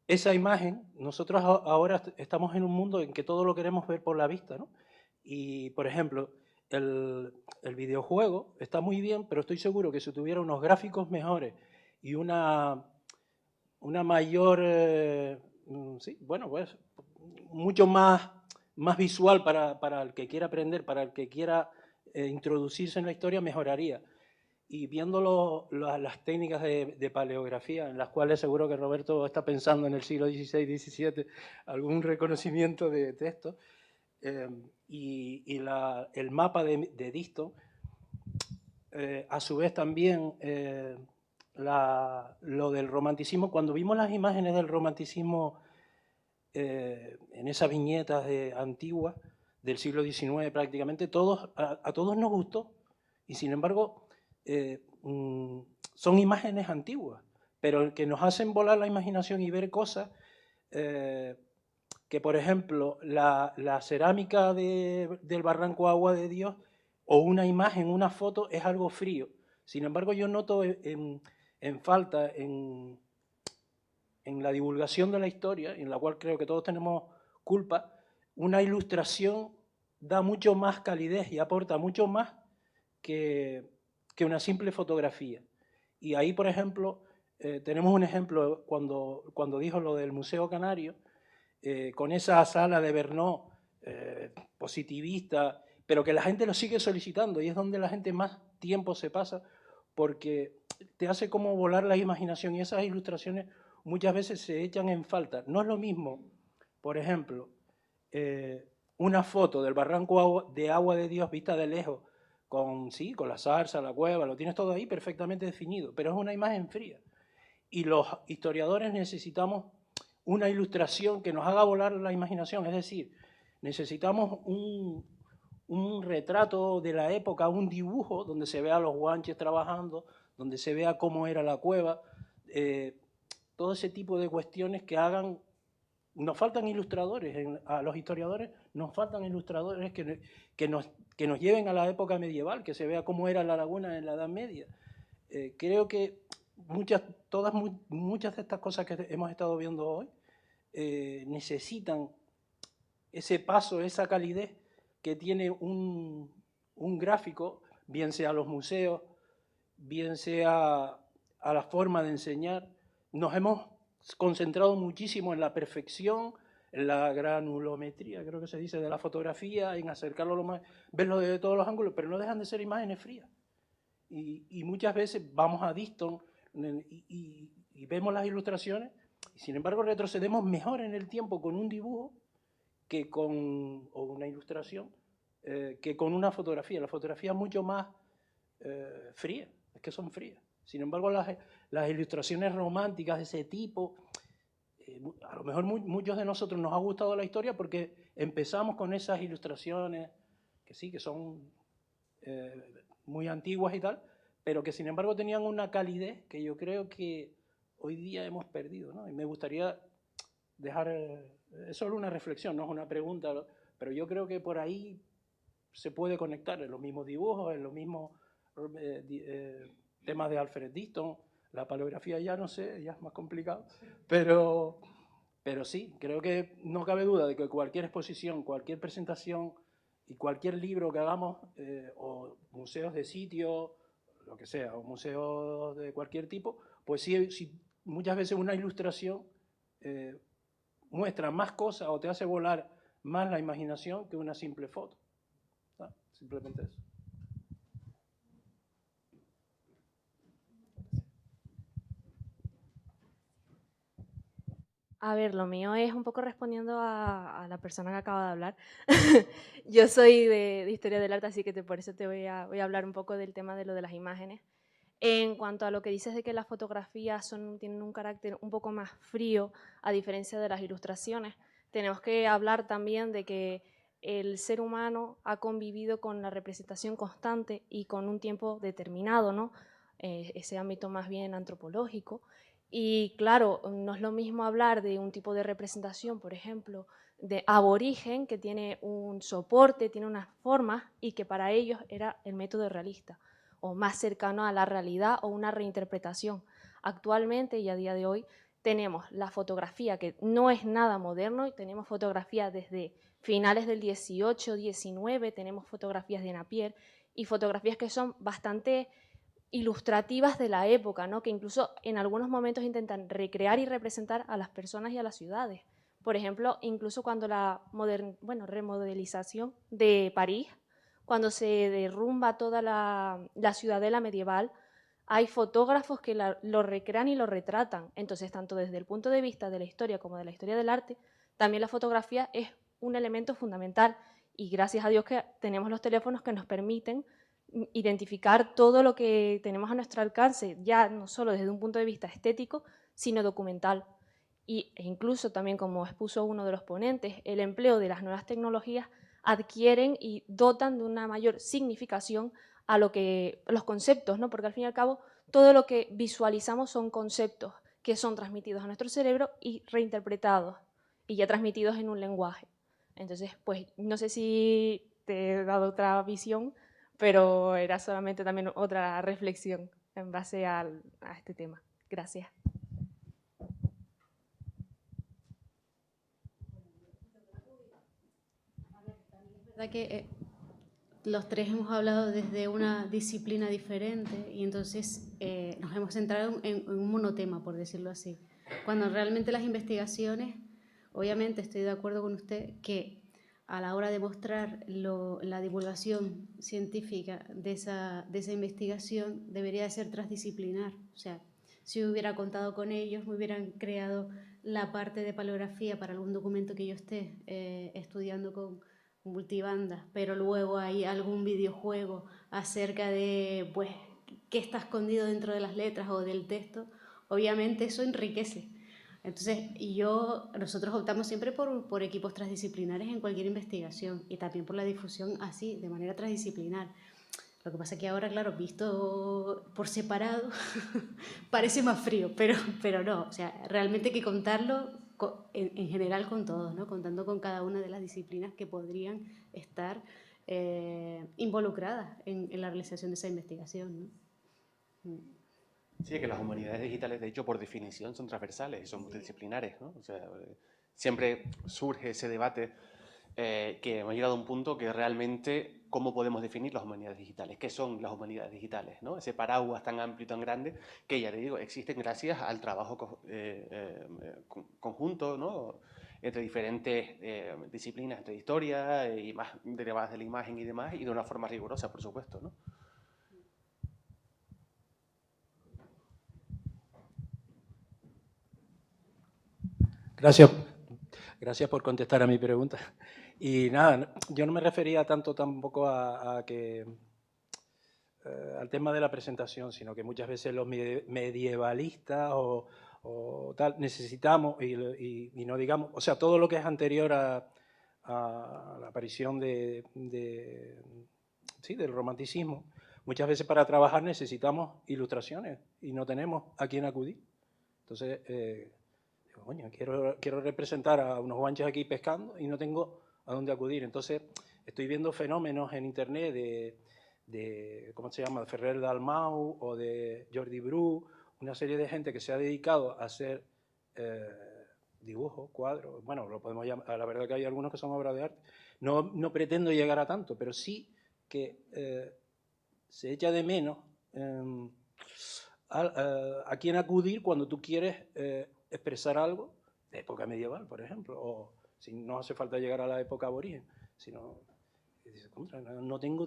esa imagen, nosotros ahora estamos en un mundo en que todo lo queremos ver por la vista, ¿no? Y, por ejemplo, el videojuego está muy bien, pero estoy seguro que si tuviera unos gráficos mejores y una mayor, sí, bueno, pues mucho más visual para el que quiera aprender, para el que quiera introducirse en la historia, mejoraría. Y viendo las técnicas de paleografía, en las cuales seguro que Roberto está pensando en el siglo XVI, XVII, algún reconocimiento de texto, y el mapa de Diston, a su vez también lo del romanticismo. Cuando vimos las imágenes del romanticismo en esas viñetas antiguas del siglo XIX prácticamente, a todos nos gustó, y sin embargo son imágenes antiguas, pero que nos hacen volar la imaginación y ver cosas que, por ejemplo, la cerámica del Barranco Agua de Dios, o una imagen, una foto, es algo frío. Sin embargo, yo noto en falta en la divulgación de la historia, en la cual creo que todos tenemos culpa, una ilustración da mucho más calidez y aporta mucho más que una simple fotografía. Y ahí, por ejemplo, tenemos un ejemplo cuando dijo lo del Museo Canario, con esa sala de Bernot positivista, pero que la gente lo sigue solicitando y es donde la gente más tiempo se pasa porque te hace como volar la imaginación y esas ilustraciones muchas veces se echan en falta. No es lo mismo, por ejemplo, una foto del barranco de Agua de Dios vista de lejos, con la zarza, la cueva, lo tienes todo ahí perfectamente definido, pero es una imagen fría. Y los historiadores necesitamos una ilustración que nos haga volar la imaginación, es decir, necesitamos un retrato de la época, un dibujo donde se vea a los guanches trabajando, donde se vea cómo era la cueva, todo ese tipo de cuestiones que hagan. Nos faltan ilustradores, a los historiadores nos faltan ilustradores que nos lleven a la época medieval, que se vea cómo era la laguna en la Edad Media. Creo que muchas de estas cosas que hemos estado viendo hoy necesitan ese paso, esa calidez que tiene un gráfico, bien sea a los museos, bien sea a la forma de enseñar. Nos hemos concentrado muchísimo en la perfección, en la granulometría, creo que se dice, de la fotografía, en acercarlo lo más, verlo desde todos los ángulos, pero no dejan de ser imágenes frías. Y muchas veces vamos a Diston y vemos las ilustraciones, y sin embargo retrocedemos mejor en el tiempo con un dibujo o una ilustración que con una fotografía. La fotografía es mucho más fría, es que son frías. Sin embargo, las ilustraciones románticas de ese tipo, a lo mejor muchos de nosotros nos ha gustado la historia porque empezamos con esas ilustraciones que sí, que son muy antiguas y tal, pero que sin embargo tenían una calidez que yo creo que hoy día hemos perdido, ¿no? Y me gustaría dejar, es solo una reflexión, no es una pregunta, pero yo creo que por ahí se puede conectar en los mismos dibujos, en los mismos temas de Alfred Diston. La paleografía ya no sé, ya es más complicado, pero sí, creo que no cabe duda de que cualquier exposición, cualquier presentación y cualquier libro que hagamos, o museos de sitio, lo que sea, o museos de cualquier tipo, pues sí muchas veces una ilustración muestra más cosas o te hace volar más la imaginación que una simple foto. ¿No? Simplemente eso. A ver, lo mío es un poco respondiendo a la persona que acaba de hablar. Yo soy de Historia del Arte, así que por eso te voy a hablar un poco del tema de lo de las imágenes. En cuanto a lo que dices de que las fotografías tienen un carácter un poco más frío, a diferencia de las ilustraciones, tenemos que hablar también de que el ser humano ha convivido con la representación constante y con un tiempo determinado, ¿no? Ese ámbito más bien antropológico. Y claro, no es lo mismo hablar de un tipo de representación, por ejemplo, de aborigen, que tiene un soporte, tiene unas formas, y que para ellos era el método realista, o más cercano a la realidad o una reinterpretación. Actualmente y a día de hoy tenemos la fotografía, que no es nada moderno, y tenemos fotografía desde finales del 18, 19, tenemos fotografías de Napier, y fotografías que son bastante ilustrativas de la época, ¿no? Que incluso en algunos momentos intentan recrear y representar a las personas y a las ciudades. Por ejemplo, incluso cuando la remodelización de París, cuando se derrumba toda la ciudadela medieval, hay fotógrafos que lo recrean y lo retratan. Entonces, tanto desde el punto de vista de la historia como de la historia del arte, también la fotografía es un elemento fundamental, y gracias a Dios que tenemos los teléfonos que nos permiten identificar todo lo que tenemos a nuestro alcance, ya no solo desde un punto de vista estético, sino documental. E incluso también, como expuso uno de los ponentes, el empleo de las nuevas tecnologías adquieren y dotan de una mayor significación a los conceptos, ¿no? Porque al fin y al cabo todo lo que visualizamos son conceptos que son transmitidos a nuestro cerebro y reinterpretados y ya transmitidos en un lenguaje. Entonces, pues no sé si te he dado otra visión, pero era solamente también otra reflexión en base a este tema. Gracias. Es verdad que los tres hemos hablado desde una disciplina diferente y entonces nos hemos centrado en un monotema, por decirlo así. Cuando realmente las investigaciones Obviamente estoy de acuerdo con usted que a la hora de mostrar la divulgación científica de esa investigación debería de ser transdisciplinar. O sea, si hubiera contado con ellos, me hubieran creado la parte de paleografía para algún documento que yo esté estudiando con multibandas, pero luego hay algún videojuego acerca de, pues, qué está escondido dentro de las letras o del texto, obviamente eso enriquece. Entonces, nosotros optamos siempre por equipos transdisciplinares en cualquier investigación y también por la difusión así, de manera transdisciplinar. Lo que pasa es que ahora, claro, visto por separado, parece más frío, pero no. O sea, realmente hay que contarlo en general con todos, ¿no? Contando con cada una de las disciplinas que podrían estar involucradas en la realización de esa investigación, ¿no? Sí, que las humanidades digitales, de hecho, por definición, son transversales y son multidisciplinares, ¿no? O sea, siempre surge ese debate que hemos llegado a un punto que realmente, ¿cómo podemos definir las humanidades digitales? ¿Qué son las humanidades digitales? ¿No? Ese paraguas tan amplio y tan grande que, ya te digo, existen gracias al trabajo conjunto, ¿no? Entre diferentes disciplinas, entre historia y más derivadas de la imagen y demás, y de una forma rigurosa, por supuesto, ¿no? Gracias por contestar a mi pregunta. Y nada, yo no me refería tanto tampoco al tema de la presentación, sino que muchas veces los medievalistas o tal necesitamos, y no digamos, o sea, todo lo que es anterior a la aparición sí, del romanticismo, muchas veces para trabajar necesitamos ilustraciones y no tenemos a quién acudir. Entonces, coño, quiero representar a unos guanches aquí pescando y no tengo a dónde acudir. Entonces, estoy viendo fenómenos en internet de ¿cómo se llama?, de Ferrer Dalmau o de Jordi Bru, una serie de gente que se ha dedicado a hacer dibujos, cuadros, bueno, lo podemos llamar, la verdad que hay algunos que son obras de arte. No pretendo llegar a tanto, pero sí que se echa de menos a quién acudir cuando tú quieres expresar algo de época medieval, por ejemplo, o si no hace falta llegar a la época aborigen, sino no tengo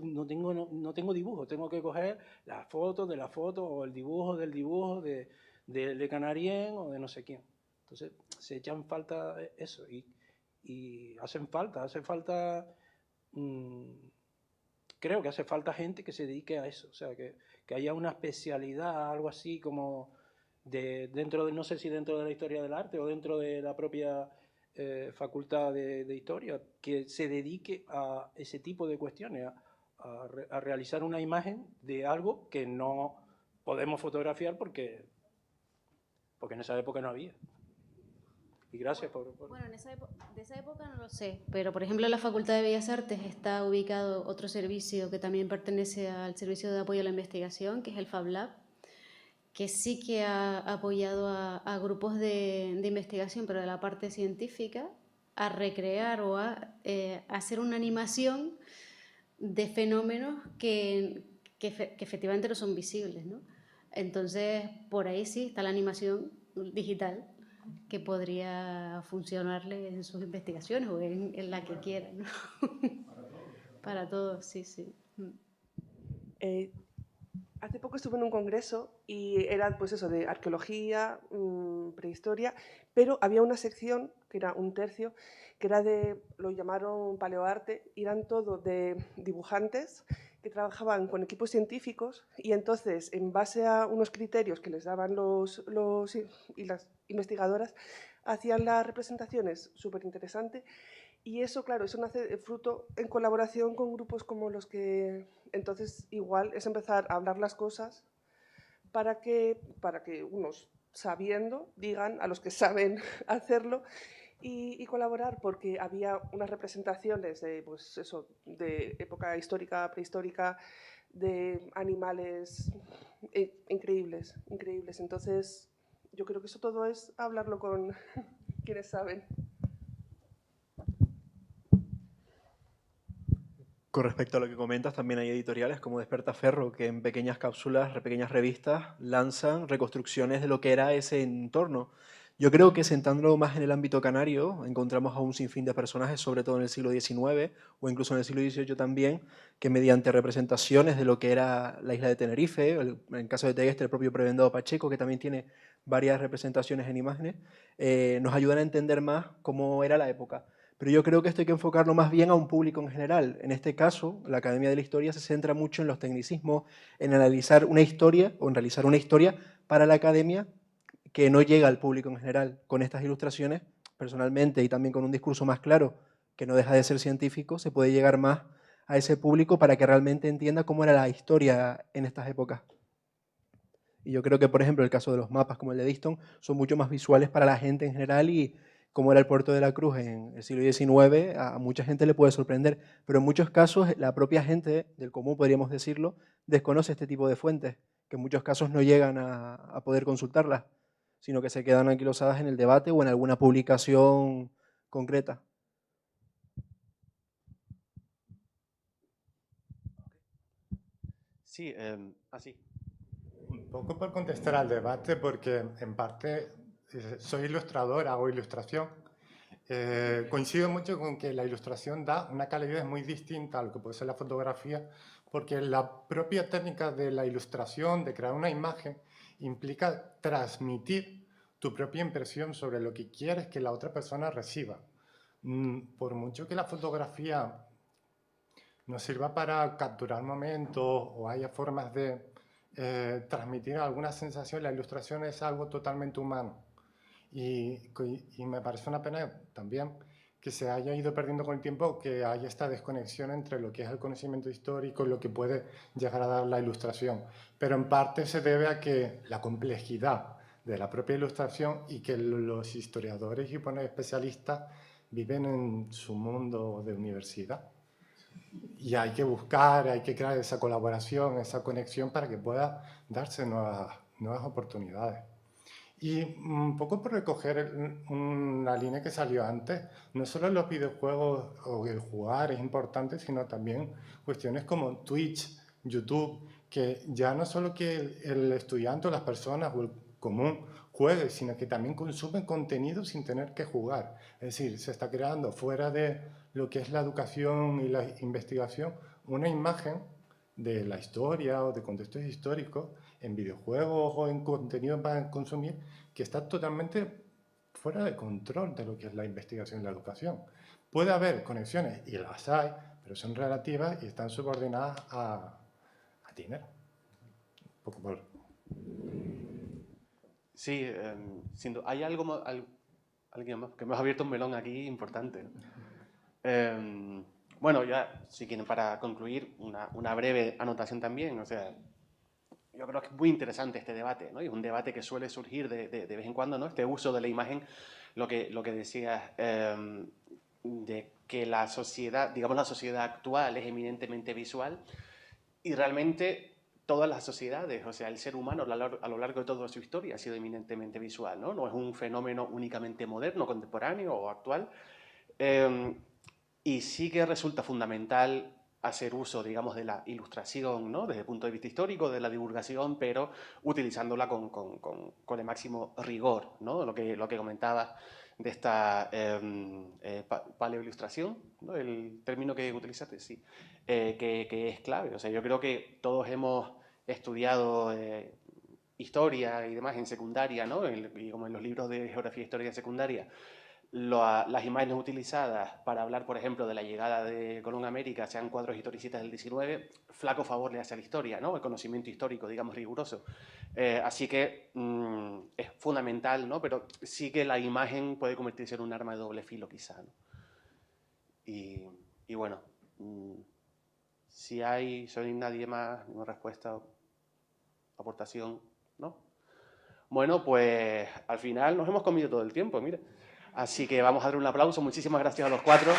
dibujo, tengo que coger la foto de la foto o el dibujo del dibujo de Canarien o de no sé quién. Entonces se echan falta eso y hacen falta creo que hace falta gente que se dedique a eso, o sea, que haya una especialidad, algo así como dentro de, no sé si dentro de la historia del arte o dentro de la propia facultad de historia, que se dedique a ese tipo de cuestiones, a realizar una imagen de algo que no podemos fotografiar porque en esa época no había. Y gracias por... Bueno, de esa época no lo sé, pero por ejemplo en la Facultad de Bellas Artes está ubicado otro servicio que también pertenece al Servicio de Apoyo a la Investigación, que es el Fab Lab, que sí que ha apoyado a grupos de investigación, pero de la parte científica, a recrear o a hacer una animación de fenómenos que efectivamente no son visibles, ¿no? Entonces, por ahí sí está la animación digital, que podría funcionarle en sus investigaciones o en la que quieran, ¿no? Para todos, sí, sí. Hace poco estuve en un congreso y era pues eso de arqueología, prehistoria, pero había una sección que era un tercio, que era lo llamaron paleoarte, y eran todo de dibujantes que trabajaban con equipos científicos y entonces en base a unos criterios que les daban y las investigadoras hacían las representaciones súper interesantes. Y eso, claro, eso nace fruto en colaboración con grupos como los que... Entonces, igual es empezar a hablar las cosas para que unos, sabiendo, digan a los que saben hacerlo y colaborar, porque había unas representaciones pues eso, de época histórica, prehistórica, de animales increíbles, increíbles. Entonces, yo creo que eso todo es hablarlo con quienes saben. Con respecto a lo que comentas, también hay editoriales como Despertaferro que en pequeñas cápsulas, pequeñas revistas, lanzan reconstrucciones de lo que era ese entorno. Yo creo que sentándolo más en el ámbito canario, encontramos a un sinfín de personajes, sobre todo en el siglo XIX o incluso en el siglo XVIII también, que mediante representaciones de lo que era la isla de Tenerife, en el caso de Tegueste, el propio Prebendado Pacheco, que también tiene varias representaciones en imágenes, nos ayudan a entender más cómo era la época. Pero yo creo que esto hay que enfocarlo más bien a un público en general. En este caso, la Academia de la Historia se centra mucho en los tecnicismos, en analizar una historia o en realizar una historia para la Academia que no llega al público en general. Con estas ilustraciones, personalmente, y también con un discurso más claro, que no deja de ser científico, se puede llegar más a ese público para que realmente entienda cómo era la historia en estas épocas. Y yo creo que, por ejemplo, el caso de los mapas como el de Diston son mucho más visuales para la gente en general, y como era el puerto de la Cruz en el siglo XIX, a mucha gente le puede sorprender, pero en muchos casos la propia gente del común, podríamos decirlo, desconoce este tipo de fuentes, que en muchos casos no llegan a poder consultarlas, sino que se quedan anquilosadas en el debate o en alguna publicación concreta. Sí, así. Un poco por contestar al debate, porque en parte soy ilustrador, hago ilustración. Coincido mucho con que la ilustración da una calidad muy distinta a lo que puede ser la fotografía, porque la propia técnica de la ilustración, de crear una imagen, implica transmitir tu propia impresión sobre lo que quieres que la otra persona reciba. Por mucho que la fotografía nos sirva para capturar momentos o haya formas de transmitir alguna sensación, la ilustración es algo totalmente humano. Y me parece una pena también que se haya ido perdiendo con el tiempo, que haya esta desconexión entre lo que es el conocimiento histórico y lo que puede llegar a dar la ilustración. Pero en parte se debe a que la complejidad de la propia ilustración y que los historiadores y especialistas viven en su mundo de universidad. Y hay que buscar, hay que crear esa colaboración, esa conexión para que pueda darse nuevas oportunidades. Y un poco por recoger una línea que salió antes, no solo los videojuegos o el jugar es importante, sino también cuestiones como Twitch, YouTube, que ya no solo que el estudiante o las personas o el común juegue, sino que también consumen contenido sin tener que jugar. Es decir, se está creando fuera de lo que es la educación y la investigación una imagen de la historia o de contextos históricos en videojuegos o en contenido para consumir que está totalmente fuera de control de lo que es la investigación y la educación. Puede haber conexiones, y las hay, pero son relativas y están subordinadas a dinero. Un poco por... Sí, hay algo, alguien más, que me ha abierto un melón aquí importante. Bueno, ya, si quieren, para concluir, una breve anotación también. O sea, yo creo que es muy interesante este debate, ¿no? Y es un debate que suele surgir de vez en cuando, ¿no? Este uso de la imagen, lo que decías, de que la sociedad, digamos, la sociedad actual es eminentemente visual, y realmente todas las sociedades, o sea, el ser humano a lo largo de toda su historia ha sido eminentemente visual, ¿no? No es un fenómeno únicamente moderno, contemporáneo o actual. Y sí que resulta fundamental hacer uso, digamos, de la ilustración, ¿no? Desde el punto de vista histórico, de la divulgación, pero utilizándola con el máximo rigor, ¿no? Lo que comentabas de esta paleoilustración, ¿no? El término que utilizaste, sí, que es clave. O sea, yo creo que todos hemos estudiado historia y demás en secundaria, ¿no? Y como en los libros de geografía e historia secundaria, las imágenes utilizadas para hablar, por ejemplo, de la llegada de Colón a América, sean cuadros historicistas del XIX, flaco favor le hace a la historia, ¿no? El conocimiento histórico, digamos, riguroso. Así que es fundamental, ¿no? Pero sí que la imagen puede convertirse en un arma de doble filo, quizá, ¿no? Y bueno, si hay nadie más, ninguna respuesta o aportación, ¿no? Bueno, pues al final nos hemos comido todo el tiempo, mira. Así que vamos a dar un aplauso. Muchísimas gracias a los cuatro.